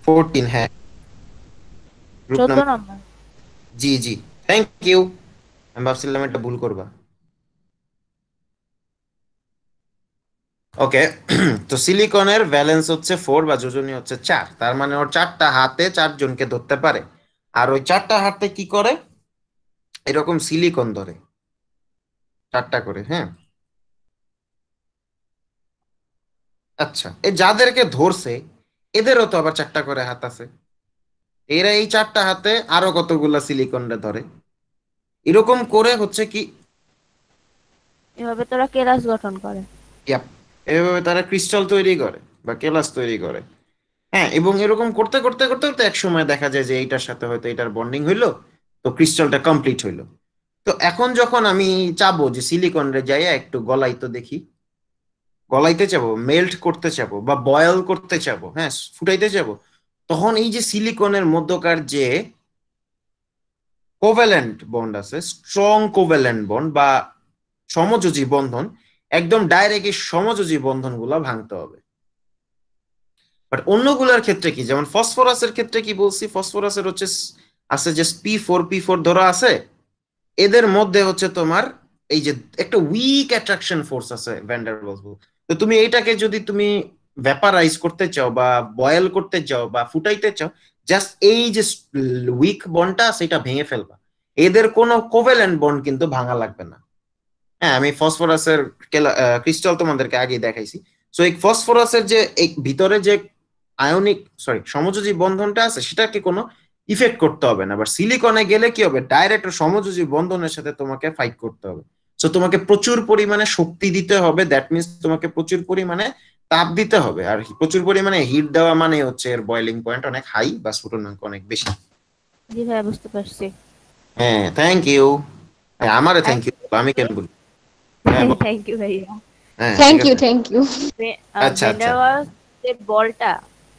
14, হ্যাঁ গ্রুপ 14 নাম্বার। নম্বর। জি জি, থ্যাংক ইউ। আমি ভাবছিলাম এটা ভুল করবা। ওকে তো সিলিকনের ভ্যালেন্স হচ্ছে 4 বা যোজনী হচ্ছে 4, তার মানে ওর 4টা হাতে 4 জনকে ধরতে পারে। আর ওই 4টা হাতে কি করে, এরকম সিলিকন ধরে 4টা করে, হ্যাঁ। আচ্ছা এই যাদেরকে ধরছে এদেরও তো আবার 4টা করে হাত আছে, এরা এই 4টা হাতে আরো কতগুলা সিলিকনটা ধরে, এরকম করে হচ্ছে কি এভাবে তোরা কেলাস গঠন করে। ইয়াপ, এভাবে তারা ক্রিস্টাল তৈরি করে বা কেলাস তৈরি করে। হ্যাঁ এবং এরকম করতে করতে করতে করতে এক সময় দেখা যায় যে এইটার সাথে হয়তো এটার বন্ডিং হইলো, তো ক্রিস্টালটা কমপ্লিট হইলো। তো এখন যখন আমি চাবো যে সিলিকন রে যাইয়া একটু গলাইতে দেখি, গলাইতে চাবো, মেল্ট করতে চাবো বা বয়েল করতে চাবো, হ্যাঁ ফুটাইতে চাবো, তখন এই যে সিলিকনের মধ্যকার যে কোভ্যালেন্ট বন্ড আছে, স্ট্রং কোভ্যালেন্ট বন্ড বা সমযোজী বন্ধন, একদম ডাইরেক্ট এই সমযোজী বন্ধনগুলো ভাঙতে হবে। বাট অন্যগুলোর ক্ষেত্রে কি, যেমন ফসফরাসের ক্ষেত্রে কি বলছি, ফসফরাসের হচ্ছে আছে যে P4 ধরা আছে, এদের মধ্যে হচ্ছে তোমার এই যে একটা উইক অ্যাট্রাকশন ফোর্স আছে ভ্যান ডার ওয়ালস বল। তো তুমি এইটাকে যদি তুমি ভ্যাপারাইজ করতে চাও বা বয়েল করতে চাও বা ফুটাইতে চাও, জাস্ট এই যে উইক বন্ডটা সেটা ভেঙে ফেলবা, এদের কোনো কোভ্যালেন্ট বন্ড কিন্তু ভাঙা লাগবে না। হ্যাঁ আমি ফসফরাসের ক্রিস্টাল তোমাদেরকে আগে দেখাইছি। সো এই ফসফরাসের যে এই ভিতরে যে আয়নিক সমযোজী বন্ধনটা আছে সেটাকে কোনো ইফেক্ট করতে হবে না। আবার সিলিকনে গেলে কি হবে, ডাইরেক্ট সমযোজী বন্ধনের সাথে তোমাকে ফাইট করতে হবে। সো তোমাকে প্রচুর পরিমাণে শক্তি দিতে হবে, দ্যাট মিনস তোমাকে প্রচুর পরিমাণে তাপ দিতে হবে। আর প্রচুর পরিমাণে হিট দেওয়া মানে হচ্ছে এর বয়লিং পয়েন্ট অনেক হাই বা স্ফুটনাঙ্ক অনেক বেশি। জি ভাইয়া বুঝতে পারছি। হ্যাঁ থ্যাংক ইউ। আমারে থ্যাংক ইউ, আমি কেন বলি? হ্যাঁ থ্যাংক ইউ ভাইয়া। হ্যাঁ থ্যাংক ঠিক ইউ আছে। Thank you. আচ্ছা ভ্যান আচ্ছা ডার ওয়ালস যে বলটা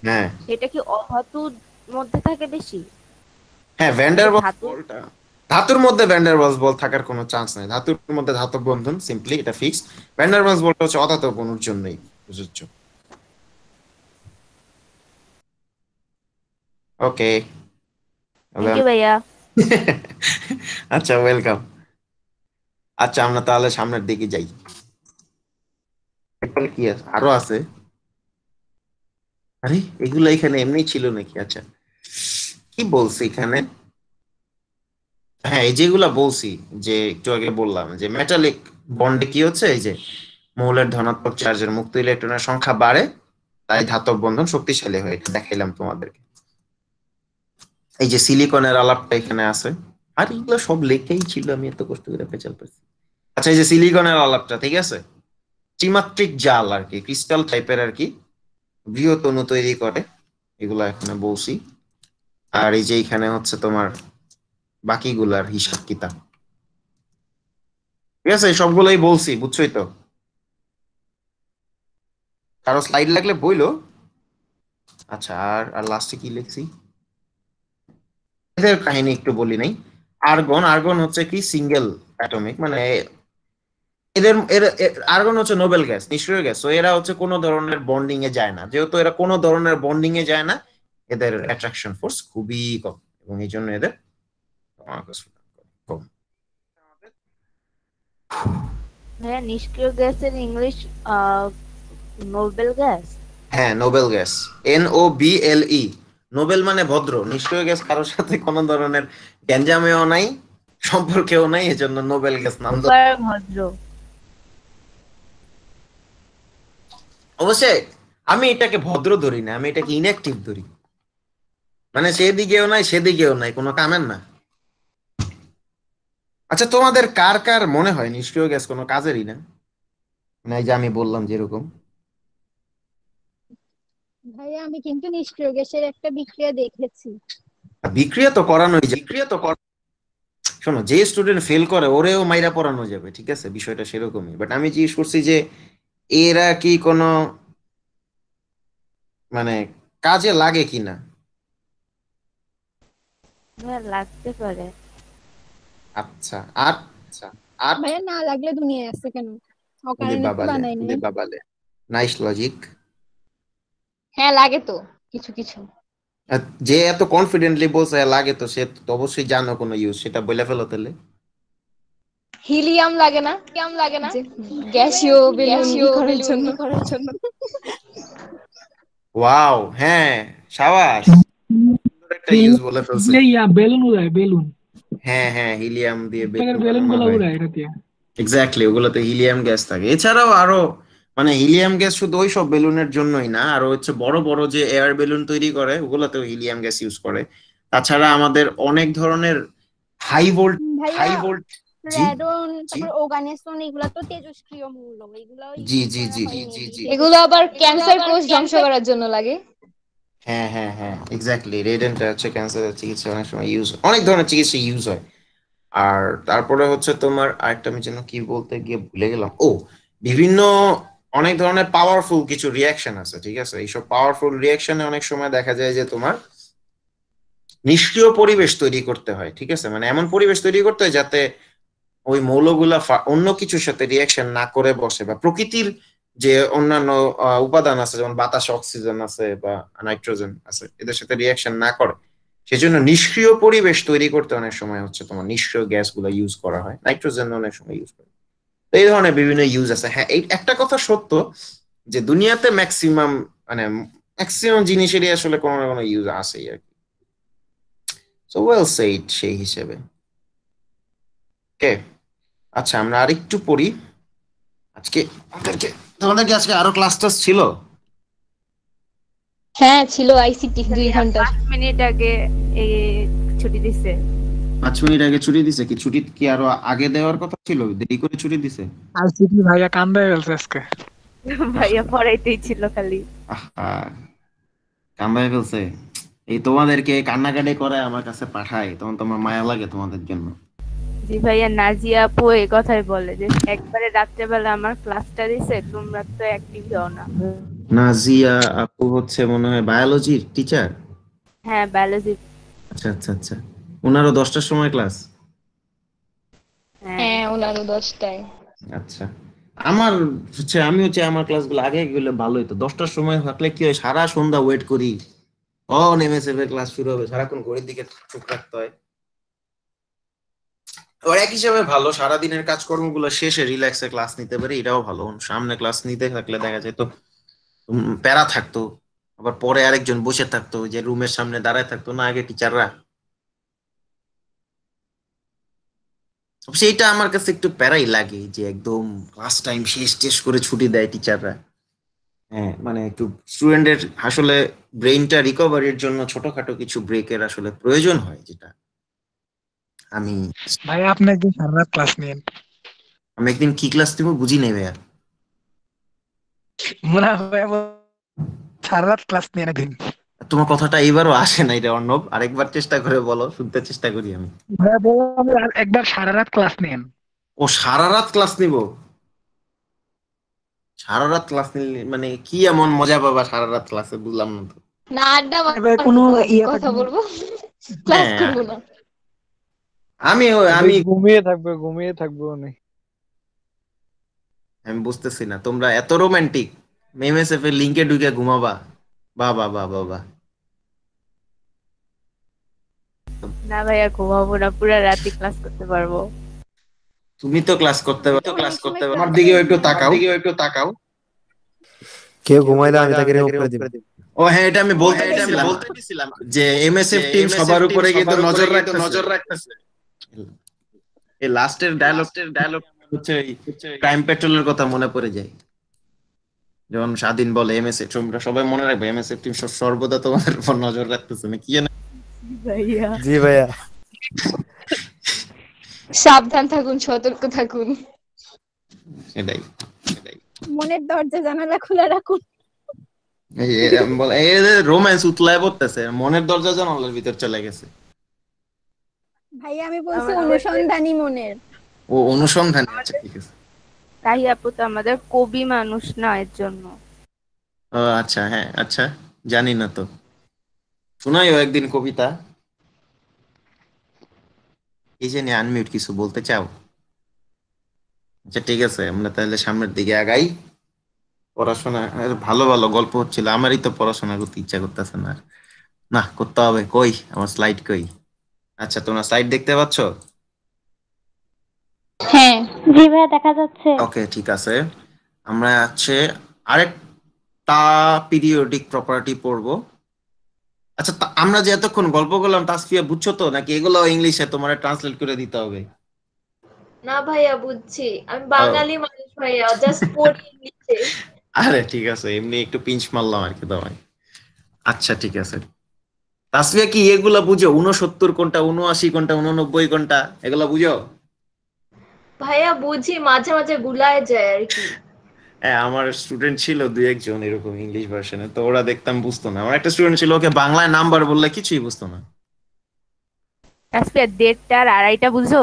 হ্যাঁ সেটা কি অধাতুর মধ্যে থাকে বেশি? হ্যাঁ ভ্যান ডার ওয়ালস ধাতু? বলটা, ধাতুর মধ্যে ভ্যান ডার ওয়ালস বল থাকার কোনো চান্স নাই। ধাতুর মধ্যে ধাতব বন্ধন সিম্পলি এটা ফিক্সড। ভ্যান ডার ওয়ালস বলটা হচ্ছে অধাতব অণুর জন্যই প্রযোজ্য। ওকে থ্যাংক ইউ ভাইয়া। আচ্ছা ওয়েলকাম। আচ্ছা আমরা তাহলে সামনের দিকে যাই। এখানে কি আছে, আরো আছে? আরে এগুলো এখানে এমনি ছিল নাকি? আচ্ছা কি বলছি এখানে? হ্যাঁ, এই যেগুলা বলছি, যে একটু আগে বললাম যে মেটালিক বন্ডে কি হচ্ছে, এই যে মৌলের ধনাত্মক চার্জের মুক্ত ইলেকট্রনের সংখ্যা বাড়ে, তাই ধাতব বন্ধন শক্তিশালী হয়, এটা দেখাইলাম তোমাদেরকে। এই যে সিলিকনের আলাপটা এখানে আছে, আর এগুলো সব লেখাই ছিল, আমি এত কষ্ট করে পেঁচাল পাচ্ছি। আচ্ছা, এই যে সিলিকনের আলাপটা, ঠিক আছে, ত্রিমাত্রিক জাল আর কি, ক্রিস্টাল টাইপের আর কি, বৃহৎ অণু তৈরি করে, এগুলা এখানে বলছি। আর এই যে এখানে হচ্ছে তোমার বাকিগুলার হিসাব কিতাব, ঠিক আছে, সবগুলোই বলছি, বুঝছোই তো। কারো স্লাইড লাগলে বইলো। আচ্ছা, আর আর লাস্টে কি লিখছি, এদের কাহিনী একটু বলি নাই। আর্গন, আর্গন হচ্ছে কি সিঙ্গেল অ্যাটমিক, মানে এদের আর্গন হচ্ছে নোবেল গ্যাস, নিষ্ক্রিয় গ্যাস, তো এরা হচ্ছে কোনো ধরনের বন্ডিং এ যায় না, যেহেতু এরা কোনো ধরনের বন্ডিং এ যায় না, এদের অ্যাট্রাকশন ফোর্স খুবই কম, এবং এই জন্য এদের কম। ভাইয়া নিষ্ক্রিয় গ্যাসের ইংলিশ নোবেল গ্যাস। হ্যাঁ, নোবেল গ্যাস, NOBLE। নোবেল মানে ভদ্র, নিষ্ক্রিয় গ্যাস কারোর সাথে কোনো ধরনের গ্যাঞ্জামেও নাই, সম্পর্কেও নাই, এজন্য নোবেল গ্যাস নাম দেওয়া। সুপার ভদ্র। অবশ্যই আমি এটাকে ভদ্র ধরি না, আমি এটাকে ইনঅ্যাক্টিভ ধরি, মানে সেদিকেও নাই সেদিকেও নাই, কোনো কামের না। আচ্ছা, তোমাদের কার কার মনে হয় নিষ্ক্রিয় গ্যাস কোনো কাজেরই না? মানে এই যে আমি বললাম যেরকম, ভাইয়া আমি কিন্তু নিষ্ক্রিয় গ্যাসের একটা বিক্রিয়া দেখেছি। বিক্রিয়া তো করানোই যায়, বিক্রিয়া তো শোনো, যে স্টুডেন্ট ফেল করে ওরেও মাইরা পড়ানো যাবে, ঠিক আছে, বিষয়টা সেরকমই। বাট আমি জিজ্ঞেস করছি যে এরা কি কোনো মানে কাজে লাগে কিনা। ভাইয়া লাগতে পারে। আচ্ছা, আর আর ভাইয়া না লাগলে দুনিয়ায় আছে কেন? ওরে অকারণে তো বাবালে, বানাই ওরে নাই। বাবালে, নাইস লজিক। হ্যাঁ লাগে তো কিছু কিছু। যে এত কনফিডেন্টলি বলছে লাগে, তো সে তো অবশ্যই জানো কোনো ইউজ, সেটা বলে ফেলো তাহলে। হিলিয়াম লাগে না? যে ভাইয়া গ্যাসীয় বেলুন হিলিয়াম করার জন্য। ওয়াও, হ্যাঁ, সাবাস, সুন্দর একটা ইউজ বলে ফেলছে। বেলুন উড়ায়, বেলুন হ্যাঁ হ্যাঁ, হিলিয়াম দিয়ে বেলুন বেলুন বানানো গুলো হয়। উড়ায় এটা দিয়ে। এক্স্যাক্টলি, ওগুলোতে হিলিয়াম গ্যাস থাকে। এছাড়াও আরো, মানে হিলিয়াম গ্যাস শুধু ওই সব বেলুনের জন্যই না, আরো হচ্ছে বড় বড় যে এয়ার বেলুন তৈরি করে ওগুলোতেও হিলিয়াম গ্যাস ইউজ করে। তাছাড়া আমাদের অনেক ধরনের হাই ভোল্ট, ভাইয়া জি রেডন, তারপর ওগানেসন, এগুলা তো তেজস্ক্রিয় মৌল, এগুলা জি ইউজ জি করা জি হয় জি জি। এগুলো আবার ক্যান্সার কোষ ধ্বংস করার জন্য লাগে। হ্যাঁ হ্যাঁ হ্যাঁ, এক্স্যাক্টলি, রেডেন্টটা হচ্ছে ক্যান্সারের চিকিৎসা অনেক সময় ইউজ, অনেক ধরনের চিকিৎসা ইউজ হয়। আর তারপরে হচ্ছে তোমার আরেকটা, আমি যেন কি বলতে গিয়ে ভুলে গেলাম, ও, বিভিন্ন অনেক ধরনের পাওয়ারফুল কিছু রিয়াকশন আছে, ঠিক আছে, এইসব পাওয়ারফুল রিয়াকশনে অনেক সময় দেখা যায় যে তোমার নিষ্ক্রিয় পরিবেশ তৈরি করতে হয়, ঠিক আছে, মানে এমন পরিবেশ তৈরি করতে হয় যাতে ওই মৌলগুলা অন্য কিছুর সাথে রিয়াকশন না করে বসে, বা প্রকৃতির যে অন্যান্য উপাদান আছে, যেমন বাতাসে অক্সিজেন আছে বা নাইট্রোজেন আছে, এদের সাথে রিয়াকশন না করে, সেজন্য নিষ্ক্রিয় পরিবেশ তৈরি করতে অনেক সময় হচ্ছে তোমার নিষ্ক্রিয় গ্যাস গুলো ইউজ করা হয়, নাইট্রোজেন অনেক সময় ইউজ করে। তো এই ধরনের বিভিন্ন ইউজ আছে। হ্যাঁ, এই একটা কথা সত্য যে দুনিয়াতে ম্যাক্সিমাম, মানে ম্যাক্সিমাম জিনিসেরই আসলে কোনো না কোনো ইউজ আছেই আর কি। সো ওয়েল সেইড সেই হিসেবে। ওকে, আচ্ছা, আমরা আরেকটু পড়ি। আজকে তোমাদেরকে আজকে আরো ক্লাস টাস ছিল? হ্যাঁ ছিল, আইসিটি 2 ঘন্টার। 5 মিনিট আগে এই ছুটি দিছে। 5 মিনিট আগে ছুটি দিছে? কি ছুটি কি আরো আগে দেওয়ার কথা ছিল, দেরি করে ছুটি দিছে? আইসিটি ভাইয়া কান্দায় ফেলছে আজকে। ভাইয়া পড়াইতেই ছিল খালি। আহা, কান্দায় ফেলছে। এই তোমাদেরকে কান্নাকাটি করে আমার কাছে পাঠায়, তখন তোমার মায়া লাগে তোমাদের জন্য। জি ভাইয়া, নাজিয়া আপু এই কথাই বলে যে একবারে রাত্রেবেলা আমার ক্লাসটা দিছে, তোমরা তো অ্যাক্টিভ হও না। নাজিয়া আপু হচ্ছে মনে হয় বায়োলজির টিচার। হ্যাঁ, বায়োলজি। আচ্ছা আচ্ছা আচ্ছা, ওনারও 10টার সময় ক্লাস? হ্যাঁ। হ্যাঁ ওনারও 10টায়। আচ্ছা, আমার আমি হচ্ছে আমার ক্লাসগুলো আগে গেলে ভালো হতো, 10টার সময় থাকলে কি হয়, সারা সন্ধ্যা ওয়েট করি, এমএসএফ এর ক্লাস শুরু হবে, সারাক্ষণ ঘড়ির দিকে চোখ রাখতে হয়। আবার এক হিসাবে ভালো, সারাদিনের কাজকর্মগুলো শেষে রিল্যাক্সে ক্লাস নিতে পারি, এটাও ভালো। সামনে ক্লাস নিতে থাকলে দেখা যায় তো প্যারা থাকতো, আবার পরে আরেকজন বসে থাকতো, ওই যে রুমের সামনে দাঁড়ায় থাকতো না আগে টিচাররা। সেইটা আমার কাছে একটু প্যারাই লাগে যে একদম ক্লাস টাইম শেষ টেস করে ছুটি দেয় টিচাররা। হ্যাঁ, মানে একটু স্টুডেন্টের আসলে ব্রেইনটা রিকভারির জন্য ছোটখাটো কিছু ব্রেকের আসলে প্রয়োজন হয়, যেটা আমি ভাইয়া আপনি একদিন সারা রাত ক্লাস নিয়েন। আমি একদিন কি ক্লাস দিব বুঝি নেই ভাইয়া। মনে হয় ভাইয়া সারা রাত ক্লাস নিয়েন একদিন। তোমার কথাটা এইবারও আসে নাই রে অর্ণব, আরেকবার চেষ্টা করে বলো, শুনতে চেষ্টা করি আমি। ভাইয়া বললাম যে একবার সারা রাত ক্লাস নিয়েন। ও সারা রাত ক্লাস নিব? সারা রাত ক্লাস নিলে মানে কি এমন মজা পাবা সারা রাত ক্লাসে, বুঝলাম না তো। না আড্ডা এবার কোনো কথা থাকবে না। বলবো, ক্লাস হ্যাঁ, করবো না। আমি আমি ঘুমিয়ে থাকবো অনেক। আমি বুঝতেছি না তোমরা এত রোমান্টিক, মেমএসএফ এর লিংকে ঢুকে ঘুমাবা? বাহ বাহ বাহ বাহ বাহ। না ভাইয়া ঘুমাবো না, পুরা রাতে ক্লাস করতে পারবো। তুমি তো ক্লাস করতে পারো, আমার দিকেও একটু তাকাও। কেউ ঘুমাইলে আমি তাকে রিমুভ করে দিব। ও হ্যাঁ, এটা আমি বলতে দিছিলাম যে এমএসএফ টিম সবার উপরে কিন্তু নজর রাখতেছে। এই লাস্টের ডায়লগ হচ্ছে ক্রাইম পেট্রোলের কথা মনে পড়ে যায়, যখন স্বাধীন বলে এমএসএফ, তোমরা সবাই মনে রাখবে এমএসএফ টিম সর্বদা তোমাদের উপর নজর রাখতেছে, না কি জানো? ভাইয়া জি ভাইয়া। সাবধান থাকুন, সতর্ক থাকুন। সেটাই। মনের দরজা জানালা খোলা রাখুন। রোম্যান্স উতলায় পড়তেছে, মনের দরজা জানালার ভিতর চলে গেছে। ভাইয়া আমি বলছি অনুসন্ধানী মনের। ও অনুসন্ধান, আচ্ছা ঠিক আছে। তাই আপু তো আমাদের কবি মানুষ না, এর জন্য। ও আচ্ছা, হ্যাঁ আচ্ছা, জানি না তো, শোনাইও একদিন কবিতা। এই যে আনমিউট, কিছু বলতে চাও? আচ্ছা ঠিক আছে, আমরা তাহলে সামনের দিকে আগাই। পড়াশোনা ভালো ভালো গল্প হচ্ছিল, আমারই তো পড়াশোনা করতে ইচ্ছা করতেছে না। না করতে হবে, কই আমার স্লাইড কই? আচ্ছা তোমরা স্লাইড দেখতে পাচ্ছ? হ্যাঁ জি ভাইয়া দেখা যাচ্ছে। ওকে ঠিক আছে, আমরা হচ্ছে আরেকটা পিরিয়ডিক প্রপার্টি পড়বো। আচ্ছা আমরা যে এতক্ষণ গল্প করলাম তাসফিয়া বুঝছো তো, নাকি এগুলো ইংলিশে তোমার ট্রান্সলেট করে দিতে হবে? না ভাইয়া বুঝছি, আমি বাঙালি মানুষ ভাইয়া, জাস্ট পড়ি নিচে। আরে ঠিক আছে, এমনি একটু পিঞ্চ মারলাম আর কি তোমায়। আচ্ছা ঠিক আছে, তাসফিয়া কি এগুলা বুঝো? 69 কোনটা, 79 কোনটা, 89 কোনটা, এগুলা বুঝো? ভাইয়া বুঝি, মাঝে মাঝে গুলায় যায় আর কি। হ্যাঁ, আমার স্টুডেন্ট ছিল দুই একজন এরকম ইংলিশ ভার্সনে, তো ওরা দেখতাম বুঝতো না। আমার একটা স্টুডেন্ট ছিল, ওকে বাংলায় নাম্বার বললে কিছুই বুঝতো না। তাসফিয়া 1:30 আর 2:30 বুঝো?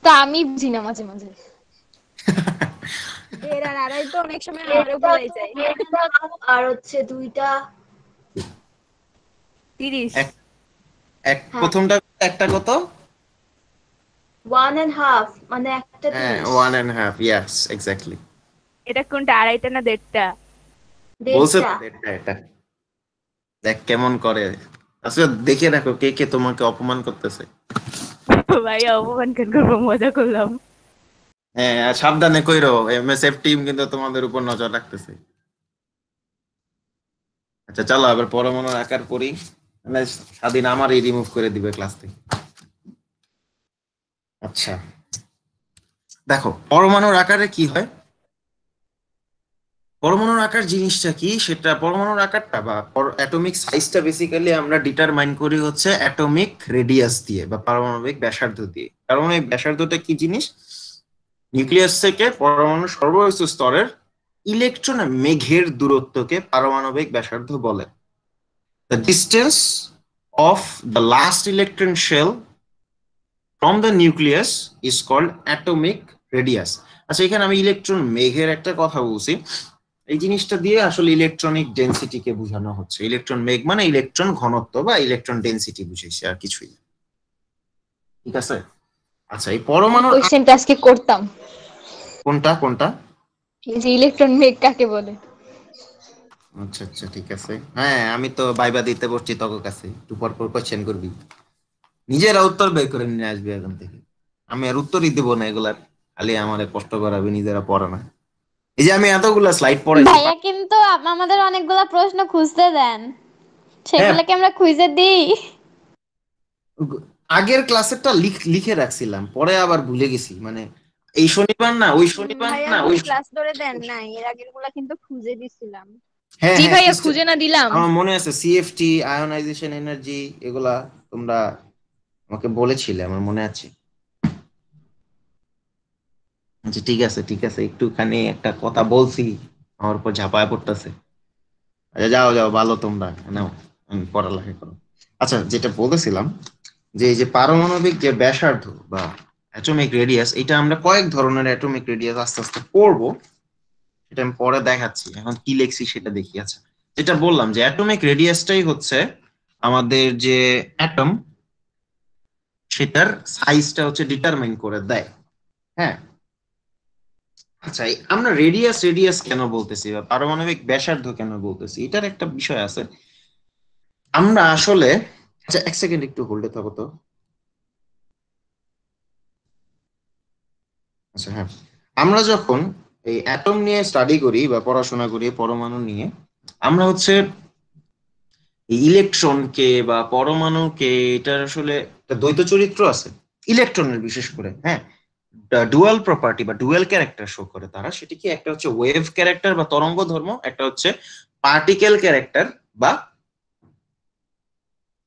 তা আমি বুঝি না মাঝে মাঝে। এর আর আড়াই তো অনেক সময় আমারও ভুলাই যায়। আর হচ্ছে 2টা 30। প্রথমটা একটা কত? 1.5 মানে একটা হ্যাঁ 30। 1.5, ইয়েস এক্স্যাক্টলি। এটা কোনটা, 2:30 না 1:30? বলছে 1.5 এটা। দেখ কেমন করে, আসলে দেখে রাখো কে কে তোমাকে অপমান করতেছে। ভাইয়া অপমান কেন করবো, মজা করলাম। হ্যাঁ, আর সাবধানে কইরো, এমএসএফ টিম কিন্তু তোমাদের উপর নজর রাখতেছে। আচ্ছা চলো আবার পরমাণুর আকার পড়ি, মানে স্বাধীন আমারই রিমুভ করে দিবে ক্লাস থেকে। আচ্ছা দেখো পরমাণুর আকারে কি হয়। পরমাণুর আকার জিনিসটা কি, সেটা পরমাণুর আকারটা বা অ্যাটমিক সাইজটা বেসিক্যালি আমরা ডিটারমাইন করি হচ্ছে অ্যাটমিক রেডিয়াস দিয়ে বা পারমাণবিক ব্যাসার্ধ দিয়ে। পারমাণবিক ব্যাসার্ধটা কি জিনিস? নিউক্লিয়াস থেকে পরমাণু সর্বোচ্চ স্তরের ইলেকট্রন মেঘের দূরত্বকে পারমাণবিক ব্যাসার্ধ বলে। The distance of the last electron shell from the nucleus is called atomic radius. আচ্ছা এখানে আমি ইলেকট্রন মেঘের একটা কথা বলছি, এই জিনিসটা দিয়ে আসলে ইলেকট্রনিক ডেনসিটিকে বোঝানো হচ্ছে। ইলেকট্রন মেঘ মানে ইলেকট্রন ঘনত্ব বা ইলেকট্রন ডেনসিটি বুঝাইছে, আর কিছুই না। ঠিক আছে, আচ্ছা এই পরমাণুর কোশ্চেনটা আজকে করতাম, কোনটা? এই যে ইলেকট্রন মেঘ কাকে বলে। আচ্ছা আচ্ছা ঠিক আছে, হ্যাঁ আমি তো বাইবা দিতে বসছি তোর কাছে, একটু পর পর কোশ্চেন করবি, নিজেরা উত্তর বের করে নিয়ে আসবি এখন থেকে। আমি আর উত্তরই দেবো না এগুলার, খালি আমাদের কষ্ট করাবে, নিজেরা পড়ে না। এই যে আমি এতগুলা স্লাইড পড়াইছি, ভাইয়া কিন্তু আমাদের অনেকগুলা প্রশ্ন খুঁজতে দেন, হ্যাঁ সেগুলো কি আমরা খুঁজে দিই? আগের ক্লাসেরটা লিখে রাখছিলাম, পরে আবার ভুলে গেছি, মানে এই শনিবার না ওই শনিবার ভাইয়া না আপনি ওই ক্লাস ধরে দেন নাই, এর আগের গুলা কিন্তু খুঁজে দিছিলাম। হ্যাঁ জি হ্যাঁ ভাইয়া, সিস্টেম খুঁজে না দিলাম। আমার মনে আছে, সিএফটি, আয়োনাইজেশন এনার্জি, এগুলা তোমরা আমাকে বলেছিলে, আমার মনে আছে। আচ্ছা ঠিক আছে ঠিক আছে, একটুখানি একটা কথা বলছি, আমার উপর ঝাঁপায় পড়তেছে। আচ্ছা যাও যাও, ভালো, তোমরা নাও, পড়ালেখা করো। আচ্ছা যেটা বলতেছিলাম, যে এই যে পারমাণবিক যে ব্যাসার্ধ বা অ্যাটমিক রেডিয়াস, এটা আমরা কয়েক ধরনের অ্যাটমিক রেডিয়াস আস্তে আস্তে পড়বো, সেটা আমি পরে দেখাচ্ছি। এখন কি লিখছি সেটা দেখি। আচ্ছা, যেটা বললাম যে অ্যাটমিক রেডিয়াসটাই হচ্ছে আমাদের যে অ্যাটম, সেটার সাইজটা হচ্ছে ডিটারমাইন করে দেয়। হ্যাঁ, আচ্ছা আমরা রেডিয়াস রেডিয়াস কেন বলতেছি বা পারমাণবিক ব্যাসার্ধ কেন বলতেছি, এটার একটা বিষয় আছে। আমরা আসলে, আচ্ছা এক সেকেন্ড একটু হোল্ডে থাকো তো। আচ্ছা হ্যাঁ, আমরা যখন এই অ্যাটম নিয়ে স্টাডি করি বা পড়াশোনা করি, পরমাণু নিয়ে, আমরা হচ্ছে ইলেকট্রনকে বা পরমাণুকে, এটার আসলে একটা দ্বৈত চরিত্র আছে ইলেকট্রনের, বিশেষ করে হ্যাঁ ডুয়াল প্রপার্টি বা ডুয়াল ক্যারেক্টার শো করে তারা। সেটি কি, একটা হচ্ছে ওয়েভ ক্যারেক্টার বা তরঙ্গ ধর্ম, একটা হচ্ছে পার্টিকেল ক্যারেক্টার বা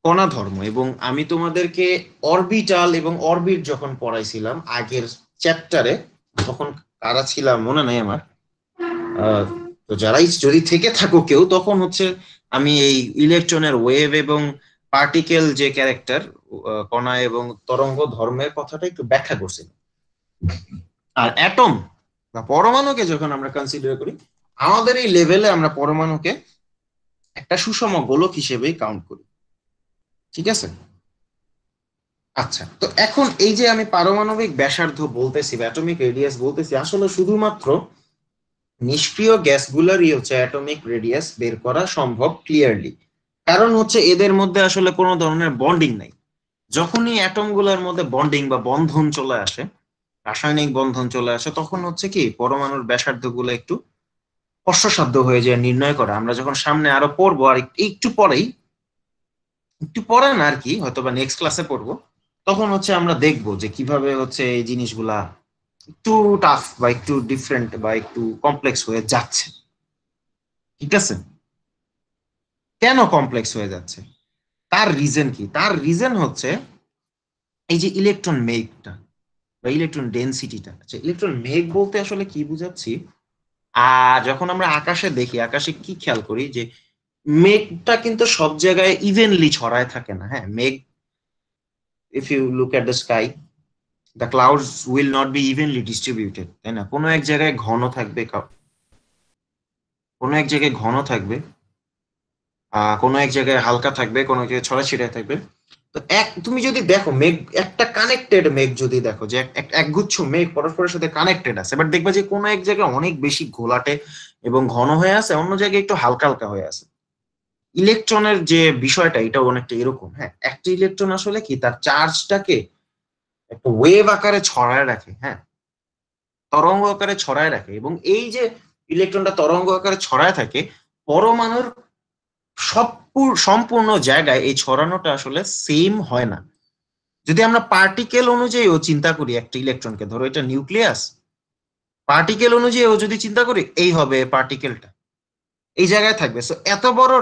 কণা ধর্ম। এবং আমি তোমাদেরকে অরবিটাল এবং অরবিট যখন পড়াইছিলাম আগের চ্যাপ্টারে, তখন কারা ছিলাম মনে নাই আমার, তো যারাই যদি থেকে থাকো কেউ, তখন হচ্ছে আমি এই ইলেকট্রনের ওয়েভ এবং পার্টিকেল যে ক্যারেক্টার, কণা এবং তরঙ্গ ধর্মের কথাটা একটু ব্যাখ্যা করছিলাম। আর অ্যাটম বা পরমাণুকে যখন আমরা কনসিডার করি, আমাদের এই লেভেলে আমরা পরমাণুকে একটা সুষম গোলক হিসেবেই কাউন্ট করি, ঠিক আছে? আচ্ছা, তো এখন এই যে আমি পারমাণবিক ব্যাসার্ধ বলতেছি বা অ্যাটমিক রেডিয়াস বলতেছি, আসলে শুধুমাত্র নিষ্ক্রিয় গ্যাসগুলোরই হচ্ছে অ্যাটমিক রেডিয়াস বের করা সম্ভব ক্লিয়ারলি। কারণ হচ্ছে এদের মধ্যে আসলে কোনো ধরনের বন্ডিং নাই। যখনই অ্যাটম গুলোর মধ্যে বন্ডিং বা বন্ধন চলে আসে, রাসায়নিক বন্ধন চলে আসে, তখন হচ্ছে কি পরমাণুর ব্যাসার্ধ গুলো একটু কষ্টসাধ্য হয়ে যায় নির্ণয় করা। আমরা যখন সামনে আরো পড়বো, আর একটু পরেই, একটু পরে না আর কি, হয়তো বা নেক্সট ক্লাসে পড়বো, তখন হচ্ছে আমরা দেখবো যে কিভাবে হচ্ছে এই জিনিসগুলা একটু টাফ বা একটু ডিফারেন্ট বা একটু কমপ্লেক্স হয়ে যাচ্ছে, ঠিক আছে? কেন কমপ্লেক্স হয়ে যাচ্ছে, তার রিজন কি? তার রিজন হচ্ছে এই যে ইলেকট্রন মেঘটা বা ইলেকট্রন ডেনসিটিটা। আচ্ছা, ইলেকট্রন মেঘ বলতে আসলে কি বুঝাচ্ছি, আর যখন আমরা আকাশে দেখি, আকাশে কি খেয়াল করি, যে মেঘটা কিন্তু সব জায়গায় ইভেনলি ছড়ায় থাকে না। হ্যাঁ, মেঘ, if you look at the sky, the clouds will not be evenly distributed, তাই না? কোনো এক জায়গায় ঘন থাকবে, কোনো এক জায়গায় ঘন থাকবে, কোনো এক জায়গায় হালকা থাকবে, কোনো এক জায়গায় ছড়াছিটায় থাকবে। তো তুমি যদি দেখো মেঘ, একটা কানেক্টেড মেঘ যদি দেখো, যে একগুচ্ছ মেঘ পরস্পরের সাথে কানেক্টেড আছে, বাট দেখবা যে কোনো এক জায়গায় অনেক বেশি ঘোলাটে এবং ঘন হয়ে আছে, অন্য জায়গায় একটু হালকা হালকা হয়ে আছে। ইলেকট্রনের যে বিষয়টা, এটা অনেকটা এরকম। হ্যাঁ, একটা ইলেকট্রন আসলে কি তার চার্জটাকে একটা ওয়েভ আকারে ছড়ায় রাখে, হ্যাঁ, তরঙ্গ আকারে ছড়ায় রাখে। এবং এই যে ইলেকট্রনটা তরঙ্গ আকারে ছড়ায় থাকে, পরমাণুর সম্পূর্ণ জায়গায় এই ছড়ানোটা আসলে সেম হয় না। যদি আমরা পার্টিকেল অনুযায়ীও চিন্তা করি একটা ইলেকট্রনকে, ধরো এটা নিউক্লিয়াস, পার্টিকেল অনুযায়ীও যদি চিন্তা করি, এই হবে পার্টিকেলটা এই জায়গায় থাকবে। সো এত বড়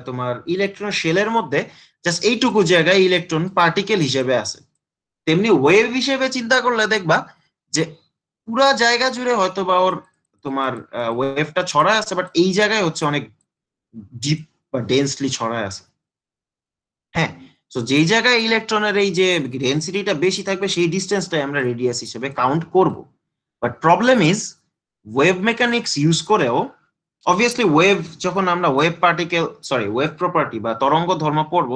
তোমার ইলেকট্রন শেলের মধ্যে জাস্ট এইটুকু জায়গায় ইলেকট্রন পার্টিকেল হিসেবে আছে। তেমনি ওয়েভ হিসেবে চিন্তা করলে দেখবা যে পুরা জায়গা জুড়ে হয়তো বা ওর তোমার ওয়েভটা ছড়ায় আছে, বাট এই জায়গায় হচ্ছে অনেক ডিপ বা ডেন্সলি ছড়ায় আছে। হ্যাঁ, তো যেই জায়গায় ইলেকট্রনের এই যে ডেনসিটিটা বেশি থাকবে, সেই ডিস্টেন্সটাই আমরা রেডিয়াস হিসেবে কাউন্ট করব। But problem is, wave mechanics use করেও, অবভিয়াসলি ওয়েভ, যখন আমরা ওয়েভ প্রপার্টি বা তরঙ্গ ধর্ম পড়ব,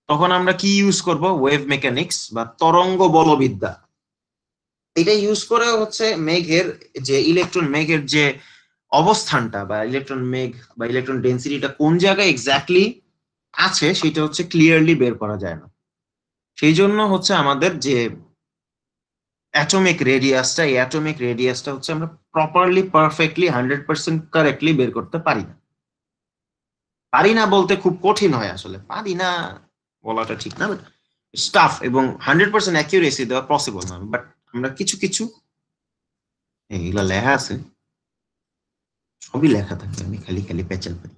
তখন আমরা কি ইউজ করব? ওয়েভ মেকানিক্স বা তরঙ্গ বলবিদ্যা। এটা ইউজ করে হচ্ছে মেঘের যে ইলেকট্রন মেঘের যে অবস্থানটা বা ইলেকট্রন মেঘ বা ইলেকট্রন ডেনসিটিটা কোন জায়গায় এক্স্যাক্টলি আছে, সেটা হচ্ছে ক্লিয়ারলি বের করা যায় না। সেই জন্য হচ্ছে আমাদের যে অ্যাটমিক রেডিয়াসটা, এই অ্যাটমিক রেডিয়াসটা হচ্ছে আমরা প্রপারলি পারফেক্টলি 100% কারেক্টলি বের করতে পারি না। পারি না বলতে খুব কঠিন হয়, আসলে পারি না বলাটা ঠিক না, বাট স্টাফ এবং 100% অ্যাকিউরেসি দেওয়া পসিবল না, বাট আমরা কিছু কিছু এইগুলা লেখা আছে, সবই লেখা থাকে, আমি খালি খালি পেঁচাল পারি।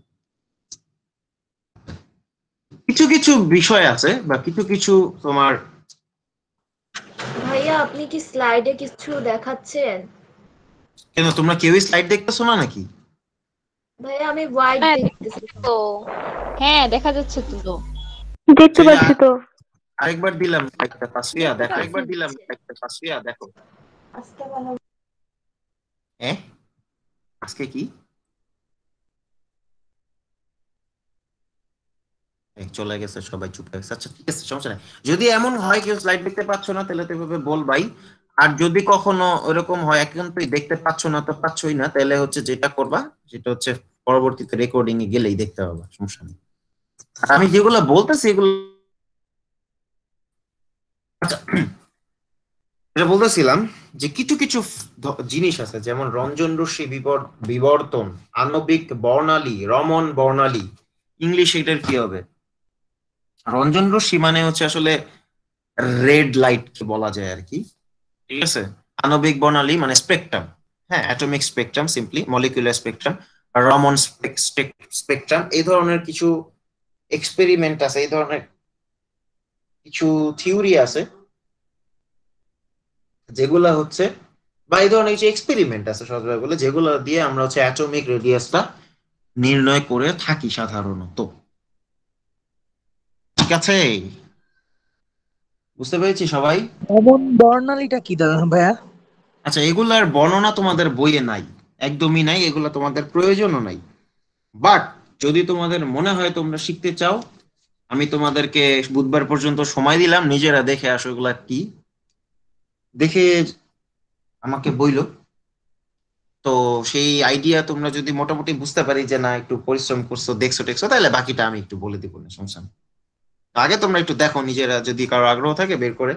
কিছু কিছু বিষয় আছে বা কিছু কিছু তোমার ভাইয়া আপনি কি স্লাইডে কিছু দেখাচ্ছেন? কেন তোমরা কেউই স্লাইড দেখতেছো না নাকি? ভাইয়া আমি হোয়াইট হ্যাঁ, দেখতেছি। তো হ্যাঁ দেখা যাচ্ছে তো। দেখতে পাচ্ছি তো। আরেকবার দিলাম একটা তাসফিয়া দেখো, আরেকবার দিলাম একটা তাসফিয়া দেখো। আজকে ভালো হ্যাঁ আজকে কি চলে গেছে, সবাই চুপ হয়ে গেছে। আচ্ছা ঠিক আছে, সমস্যা নাই। যদি এমন হয় কেউ স্লাইড দেখতে পাচ্ছ না তাহলে তো এভাবে বলবাই। আর যদি কখনো এরকম হয় একান্তই দেখতে পাচ্ছ না তো পাচ্ছই না, তাহলে হচ্ছে যেটা করবা সেটা হচ্ছে পরবর্তীতে রেকর্ডিং এ গেলেই দেখতে পাবা, সমস্যা নেই। আর আমি যেগুলো বলতেছি এগুলো আচ্ছা এটা বলতেছিলাম যে কিছু কিছু জিনিস আছে, যেমন রঞ্জন রশ্মি বিবর্তন, আণবিক বর্ণালী, রমন বর্ণালী। ইংলিশ এটার কি হবে? রঞ্জন রশ্মি মানে হচ্ছে আসলে রেড লাইট কে বলা যায় আর কি, ঠিক আছে। আণবিক বর্ণালী মানে স্পেকট্রাম, হ্যাঁ atomic spectrum, simply molecular spectrum. Raman spectrum, এই ধরনের কিছু এক্সপেরিমেন্ট আছে, এই ধরনের কিছু থিওরি আছে যেগুলা হচ্ছে, বা এই ধরনের কিছু এক্সপেরিমেন্ট আছে সহজভাবে বলে, যেগুলো দিয়ে আমরা হচ্ছে অ্যাটমিক রেডিয়াসটা নির্ণয় করে থাকি সাধারণত। ঠিক আছে, বুঝতে পেরেছি সবাই? অমন বর্ণালীটা কি দাদা ভাইয়া? আচ্ছা এগুলার বর্ণনা তোমাদের বইয়ে নাই, একদমই নাই, এগুলা তোমাদের প্রয়োজনও নাই। বাট যদি তোমাদের মনে হয় তোমরা শিখতে চাও, আমি তোমাদেরকে বুধবার পর্যন্ত সময় দিলাম, নিজেরা দেখে আসো এগুলা কি, দেখে আমাকে বইলো। তো সেই আইডিয়া তোমরা যদি মোটামুটি বুঝতে পারি যে না একটু পরিশ্রম করছো, দেখছো টেকছো, তাহলে বাকিটা আমি একটু বলে দিব না, সমস্যা নেই। আগে তোমরা একটু দেখো নিজেরা, যদি কারো আগ্রহ থাকে বের করে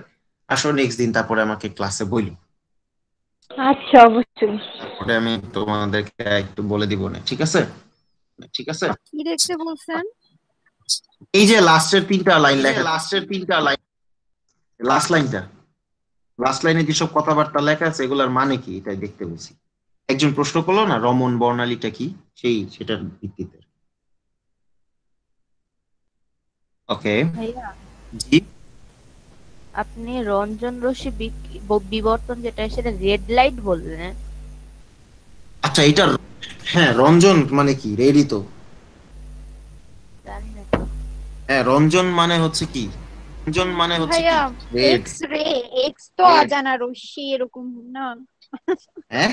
আসো নেক্সট দিন, তারপরে আমাকে ক্লাসে বইলো, আচ্ছা, অবশ্যই। ওটা আমি তোমাদেরকে একটু বলে দিব না, ঠিক আছে? ঠিক আছে, কি দেখতে বলছেন? এই যে লাস্টের 3টা লাইন লেখা, লাস্ট লাইনটা, লাস্ট লাইনে যেসব কথাবার্তা লেখা আছে এগুলার মানে কি এটাই দেখতে বলছি। একজন প্রশ্ন করলো না রমন বর্ণালীটা কি, সেটার ভিত্তিতে। ওকে ভাইয়া জি, আপনি রঞ্জন রশ্মি বিবর্তন যেটা সেটা রেড লাইট বললেন। আচ্ছা এটা হ্যাঁ রঞ্জন মানে কি, রেডই তো। জানি না তো। হ্যাঁ রঞ্জন মানে হচ্ছে কি, রঞ্জন মানে হচ্ছে কি ভাইয়া রেড। এক্স রে, এক্স তো অজানা রশ্মি এরকম না? হ্যাঁ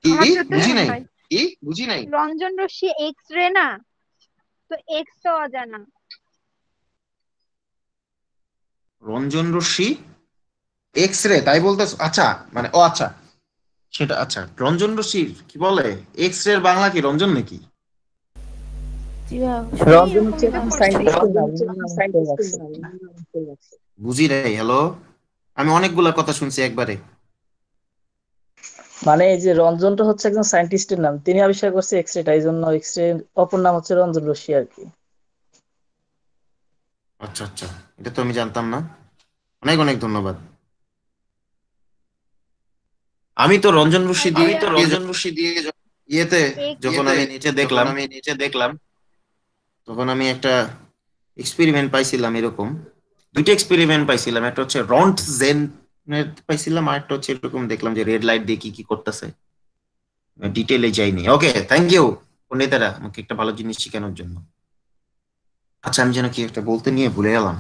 কি আমার তো বুঝি মনে নাই, হয় কি বুঝি নাই। রঞ্জন রশ্মি এক্স রে না, তো এক্স তো অজানা। রঞ্জন রশ্মি এক্স রে তাই বলতেছ? আচ্ছা মানে ও আচ্ছা সেটা, আচ্ছা রঞ্জন রশ্মি কি বলে, এক্স রে এর বাংলা কি রঞ্জন নাকি? জি ভাইয়া, রঞ্জন হচ্ছে এরকমই তো সাইন্টিস্টের নাম, বুঝি নাই। হ্যালো, আমি অনেকগুলা কথা শুনছি একবারে। মানে এই যে রঞ্জনটা হচ্ছে একজন সাইন্টিস্টের নাম, তিনি আবিষ্কার করছে এক্স রেটা, এই জন্য এক্স রে অপর নাম হচ্ছে রঞ্জন রশ্মি আর কি। আচ্ছা আচ্ছা, এটা তো আমি জানতাম না, অনেক অনেক ধন্যবাদ। আমি তো রঞ্জন রশ্মি দিয়ে ইয়েতে যখন আমি নিচে দেখলাম তখন আমি একটা এক্সপেরিমেন্ট পাইছিলাম, এরকম 2টা এক্সপেরিমেন্ট পাইছিলাম, একটা হচ্ছে রন্টজেন পাইছিলাম, আর একটা হচ্ছে এরকম দেখলাম যে রেড লাইট দিয়ে কি কি করতেছে। ডিটেইলে যাইনি। ওকে থ্যাংক ইউ পণ্ডিতেরা আমাকে একটা ভালো জিনিস শেখানোর জন্য। আচ্ছা আমি যেন কি একটা বলতে নিয়ে ভুলে গেলাম।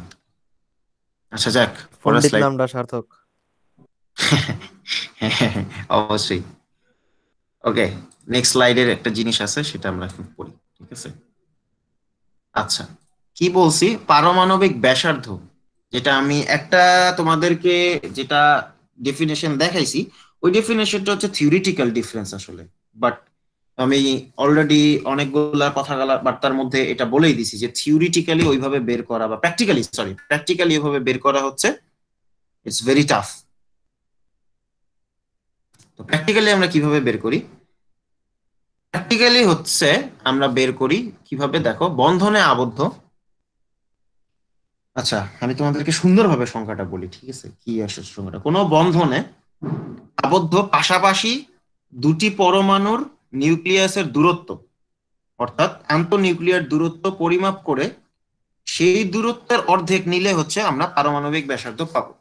আচ্ছা যাক, পরের পণ্ডিত স্লাইড। নামটা সার্থক। অবশ্যই। ওকে নেক্সট স্লাইডের একটা জিনিস আছে সেটা আমরা এখন পড়ি, ঠিক আছে? আচ্ছা কি বলছি, পারমাণবিক ব্যাসার্ধ, যেটা আমি একটা তোমাদেরকে যেটা ডেফিনেশন দেখাইছি, ওই ডেফিনেশনটা হচ্ছে থিওরিটিক্যাল ডিফারেন্স আসলে, বাট আমি অলরেডি অনেকগুলা কথাবার্তার মধ্যে এটা বলেই দিছি যে থিওরিটিক্যালি ওইভাবে বের করা বা প্র্যাকটিক্যালি ওইভাবে বের করা হচ্ছে ইটস ভেরি টাফ। তো প্র্যাকটিক্যালি আমরা কিভাবে বের করি? প্র্যাকটিক্যালি হচ্ছে আমরা বের করি কিভাবে, দেখো বন্ধনে আবদ্ধ। আচ্ছা আমি তোমাদেরকে সুন্দরভাবে সংখ্যাটা বলি, ঠিক আছে? কি আসে সংখ্যাটা, কোনো বন্ধনে আবদ্ধ পাশাপাশি দুটি পরমাণুর নিউক্লিয়াসের দূরত্ব, অর্থাৎ আন্তঃনিউক্লিয়ার দূরত্ব পরিমাপ করে সেই দূরত্বের অর্ধেক নিলে হচ্ছে আমরা পারমাণবিক ব্যাসার্ধ পাবো।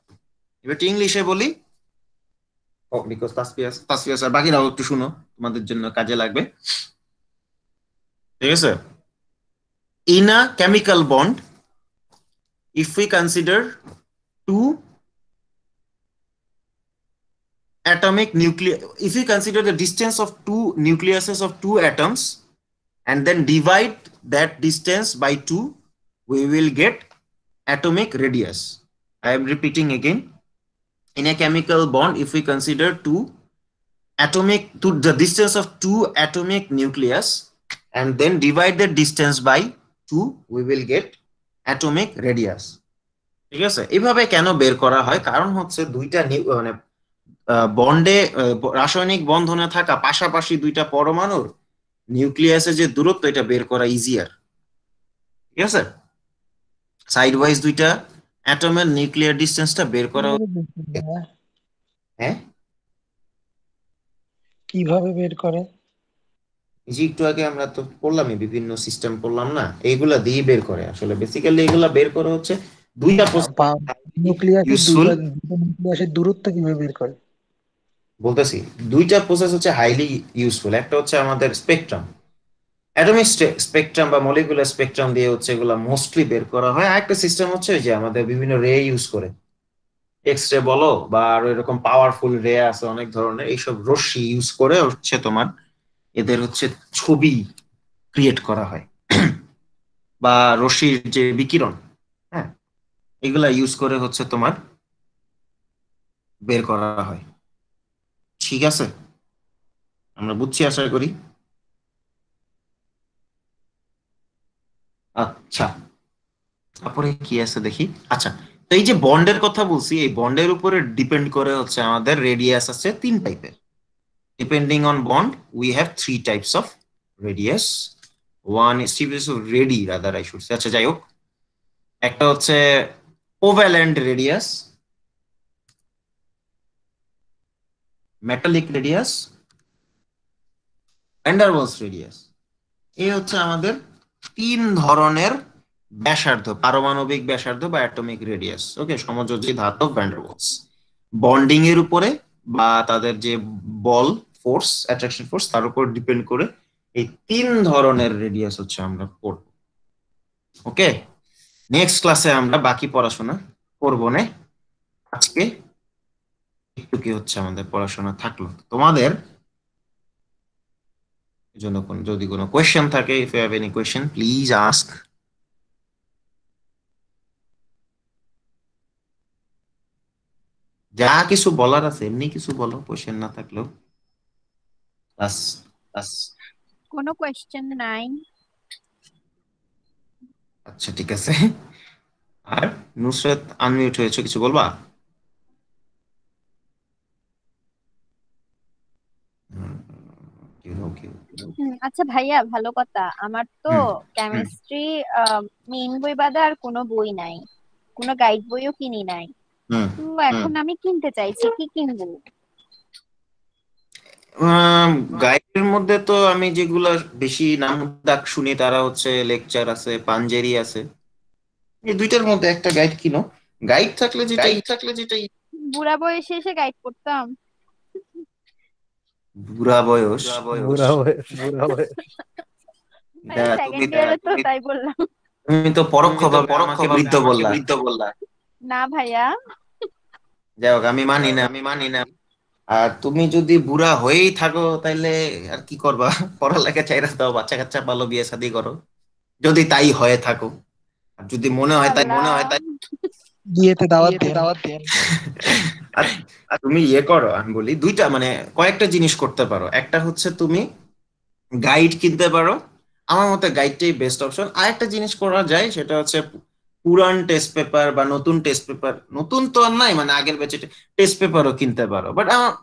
এবার ইংলিশে বলি, বিকজ তাসফিয়া স্যার বাকিরাও একটু শুনো, তোমাদের জন্য কাজে লাগবে, ঠিক আছে? In a chemical bond, if we consider two atomic nuclei, if we consider the distance of two nucleuses of two atoms and then divide that distance by 2, we will get atomic radius. I am repeating again. In a chemical bond, if we consider the distance of two atomic nucleus and then divide the distance by 2, we will get atomic radius. ঠিক আছে? এইভাবে কেন বের করা হয়? কারণ হচ্ছে দুইটা মানে বন্ডে রাসায়নিক বন্ধনে থাকা পাশাপাশি দুইটা পরমাণুর নিউক্লিয়াসের যে দূরত্ব, এটা বের করা ইজিয়ার, ঠিক আছে? সাইড ওয়াইজ দুইটা অ্যাটমের নিউক্লিয়ার ডিসটেন্সটা বের করা। হ্যাঁ, কিভাবে বের করে? জি একটু আগে আমরা তো পড়লামই, বিভিন্ন সিস্টেম পড়লাম না, এইগুলা দিয়ে বের করে। আসলে বেসিক্যালি এগুলা বের করা হচ্ছে দুইটা নিউক্লিয়াসের দূরত্ব কিভাবে বের করে বলতেছি। দুইটা প্রসেস হচ্ছে হাইলি ইউজফুল। একটা হচ্ছে আমাদের স্পেকট্রাম, অ্যাটমিক স্পেকট্রাম বা মলিকুলার স্পেকট্রাম দিয়ে হচ্ছে এগুলা মোস্টলি বের করা হয়। আর একটা সিস্টেম হচ্ছে যে আমাদের বিভিন্ন রে ইউজ করে, এক্স রে বলো বা আরো এরকম পাওয়ারফুল রে আছে অনেক ধরনের, এইসব রশ্মি ইউজ করে হচ্ছে তোমার এদের হচ্ছে ছবি ক্রিয়েট করা হয় বা রশ্মির যে বিকিরণ, হ্যাঁ, এগুলা ইউজ করে হচ্ছে তোমার বের করা হয়। ঠিক আছে, আমরা বুঝছি আশা করি। আচ্ছা তারপরে কি আছে দেখি। আচ্ছা, তো এই যে বন্ডের কথা বলছি, এই বন্ডের উপরে ডিপেন্ড করে হচ্ছে আমাদের রেডিয়াস আছে 3 টাইপের। Depending on bond we have 3 types of radius. One is ready rather I should say. আচ্ছা যাই হোক, একটা হচ্ছে covalent radius, metallic radius, van der Waals radius. এই হচ্ছে আমাদের 3 ধরনের ব্যাসার্ধ, পারমাণবিক ব্যাসার্ধ বা অ্যাটমিক রেডিয়াস। ওকে, সমযোজী ধাতব ভ্যান ডার ওয়ালস। বন্ডিং এর উপরে বা তাদের যে বল ফোর্স, অ্যাট্রাকশন ফোর্স, তার উপর ডিপেন্ড করে এই 3 ধরনের রেডিয়াস হচ্ছে আমরা পড়ব। ওকে, নেক্সট ক্লাসে আমরা বাকি পড়াশোনা করব না। আজকে একটু কি হচ্ছে আমাদের পড়াশোনা থাকলো। তোমাদের জন্য যদি কোনো কোয়েশ্চেন থাকে, if you have any question please ask. যা কিছু বলার আছে এমনি কিছু বলো, কোয়েশ্চেন না থাকলেও। বাস বাস, কোনো কোয়েশ্চেন নাই। আচ্ছা ঠিক আছে। আর নুসরাত আনমিউট হয়েছে, কিছু বলবা? আচ্ছা ভাইয়া, ভালো কথা, আমার তো কেমিস্ট্রি মেইন বই বাদে আর কোনো বই নাই, কোনো গাইড বইও কিনি নাই। তো এখন আমি কিনতে চাইছি, কি কিনবো? গাইডের মধ্যে তো আমি যেগুলো বেশি নাম ডাক শুনি তারা হচ্ছে লেকচার আছে, পাঞ্জেরি আছে, এই দুইটার মধ্যে একটা গাইড কিনো। গাইড থাকলে যেটাই বুড়া বয়সে এসে গাইড করতাম। বুড়া বয়স, সেকেন্ড ইয়ারে তো তাই বললাম। তুমি তো পরোক্ষভাবে আমাকে বৃদ্ধ বললা। না ভাইয়া, যাই হোক, আমি মানি না। আর তুমি যদি বুড়া হয়েই থাকো তাইলে আর কি করবা? পড়ালেখা চাইরা দাও, বাচ্চা কাচ্চা পালো, বিয়ে শাদী করো, যদি তাই হয়ে থাকো। আর যদি মনে হয় তাই বিয়েতে দাওয়াত দেন। আর তুমি ইয়ে করো, আমি বলি দুইটা মানে কয়েকটা জিনিস করতে পারো। একটা হচ্ছে তুমি গাইড কিনতে পারো, আমার মতে গাইডটাই বেস্ট অপশন। আর একটা জিনিস করা যায়, সেটা হচ্ছে পুরান টেস্ট পেপার বা নতুন টেস্ট পেপার, নতুন তো আর নাই, মানে আগের ব্যাচে টেস্ট পেপারও কিনতে পারো, বাট আমার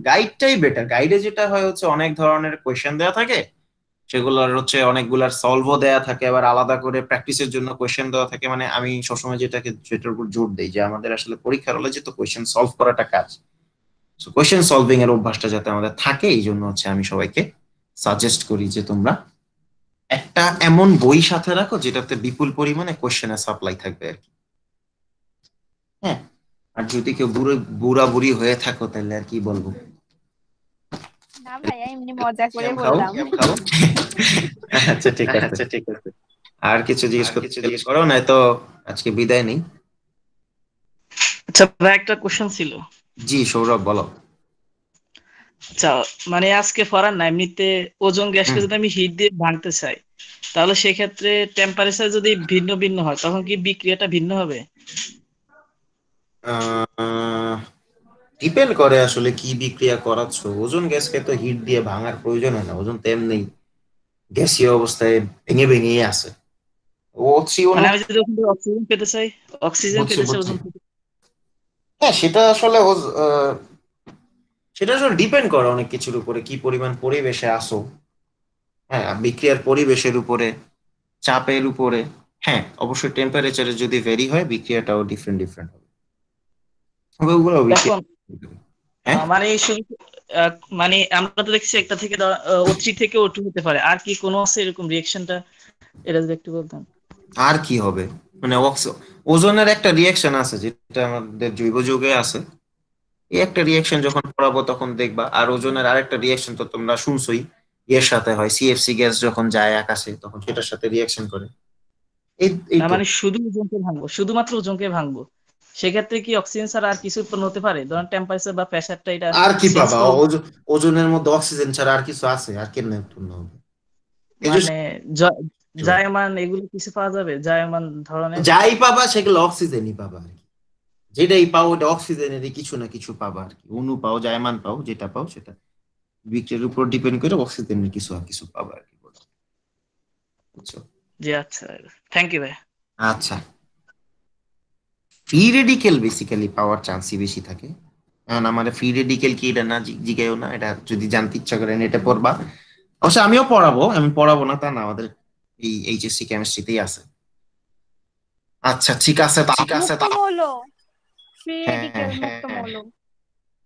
গাইডটাই বেটার। গাইডে যেটা হয় হচ্ছে অনেক ধরনের কোয়েশ্চেন দেওয়া থাকে, সেগুলোর হচ্ছে অনেকগুলার সলভও দেয়া থাকে, আবার আলাদা করে প্র্যাকটিসের জন্য কোয়েশ্চেন দেওয়া থাকে। মানে আমি সবসময় যেটার উপর জোর দেই যে আমাদের আসলে পরীক্ষার হলে যেহেতু কোয়েশ্চেন সলভ করাটা কাজ, কোয়েশ্চেন সলভিং এর অভ্যাসটা যাতে আমাদের থাকে, এই জন্য হচ্ছে আমি সবাইকে সাজেস্ট করি যে তোমরা একটা এমন বই সাথে রাখো যেটাতে বিপুল পরিমাণে কোয়েশ্চেনের সাপ্লাই থাকবে আর কি। হ্যাঁ, আর যদি কেউ বুড়া বুড়ি হয়ে থাকো তাহলে আর কি বলবো। না ভাইয়া, এমনি মজা করে ক্যাম খাও, বললাম। আচ্ছা ঠিক আছে। আর কিছু জিজ্ঞেস করো, নাই তো আজকে বিদায় নেই। আচ্ছা ভাই, একটা কোশ্চেন ছিল। জি সৌরভ বলো। আচ্ছা, মানে আজকে ফরান না, এমনিতে ওজোন গ্যাসকে যদি আমি হিট দিয়ে ভাঙতে চাই, তাহলে সেক্ষেত্রে টেম্পারেচার যদি ভিন্ন ভিন্ন হয় তখন কি বিক্রিয়াটা ভিন্ন হবে? ডিপেন্ড করে আসলে কি বিক্রিয়া করাচ্ছ। ওজোন গ্যাসকে তো হিট দিয়ে ভাঙার প্রয়োজন হয় না, ওজোন তো এমনি গ্যাসীয় অবস্থায় ভেঙে ভেঙেই আছে। মানে আমি যদি ওখান থেকে অক্সিজেন পেতে চাই, ওজন হ্যাঁ সেটা আসলে ডিপেন্ড করে অনেক কিছুর উপরে, কি পরিমাণ পরিবেশে আসো। হ্যাঁ, বিক্রিয়ার পরিবেশের উপরে, চাপের উপরে। হ্যাঁ অবশ্যই টেম্পারেচারে যদি ভেরি হয় বিক্রিয়াটাও ডিফারেন্ট হবে। ওগুলো এখন হ্যাঁ মানে মানে আমরা তো দেখছি একটা থেকে O3 থেকে O2 হতে পারে, আর কি কোনো আছে এরকম রিঅ্যাকশনটা? এটা যদি একটু বলতেন। আর কি হবে, মানে ওজনের একটা রিঅ্যাকশন আছে যেটা আমাদের জৈব যৌগে আছে, এই একটা রিঅ্যাকশন যখন পড়াবো তখন দেখবা। আর ওজনের আরেকটা রিঅ্যাকশন তো তোমরা শুনছোই, এর সাথে হয় সিএফসি গ্যাস যখন যায় আকাশে তখন সেটার সাথে রিঅ্যাকশন করে। এই না তো মানে শুধুমাত্র ওজনকে ভাঙবো, সেক্ষেত্রে কি অক্সিজেন ছাড়া আর কিছু উৎপন্ন হতে পারে? ধরেন টেম্পারেচার বা প্রেসারটা এটা আর কি চেঞ্জ পাবা, করবো, ওজনের মধ্যে অক্সিজেন ছাড়া আর কিছু আছে? আর কেমনে উৎপন্ন হবে? মানে জায়মান এগুলো কিছু পাওয়া যাবে, জায়মান ধরনের? যাই পাবা সেগুলো অক্সিজেনই পাবা আর কি। যেটাই পাও ওটা অক্সিজেনেরই কিছু না কিছু পাবা আর কি। অণু পাও, জায়মান পাও, যেটা পাও সেটা বিক্রিয়ার উপর ডিপেন্ড করে অক্সিজেনের কিছু আর কিছু পাবা আর কি। বুঝছো? জি আচ্ছা, থ্যাংক ইউ ভাই। আচ্ছা, ফ্রি রেডিকেল বেসিক্যালি পাওয়ার চান্সই বেশি থাকে। কারণ আমার ফ্রি রেডিকেল কি এটা না জিগাইও না, এটা যদি জানতে ইচ্ছা করেন এটা পড়বা। অবশ্য আমিও পড়াবো, আমি পড়াবো না তা না, আমাদের এই এইচএসসি কেমিস্ট্রিতেই আছে। আচ্ছা ঠিক আছে মুক্ত মৌল, ফ্রি হ্যাঁ রেডিকেল মুক্ত মৌল।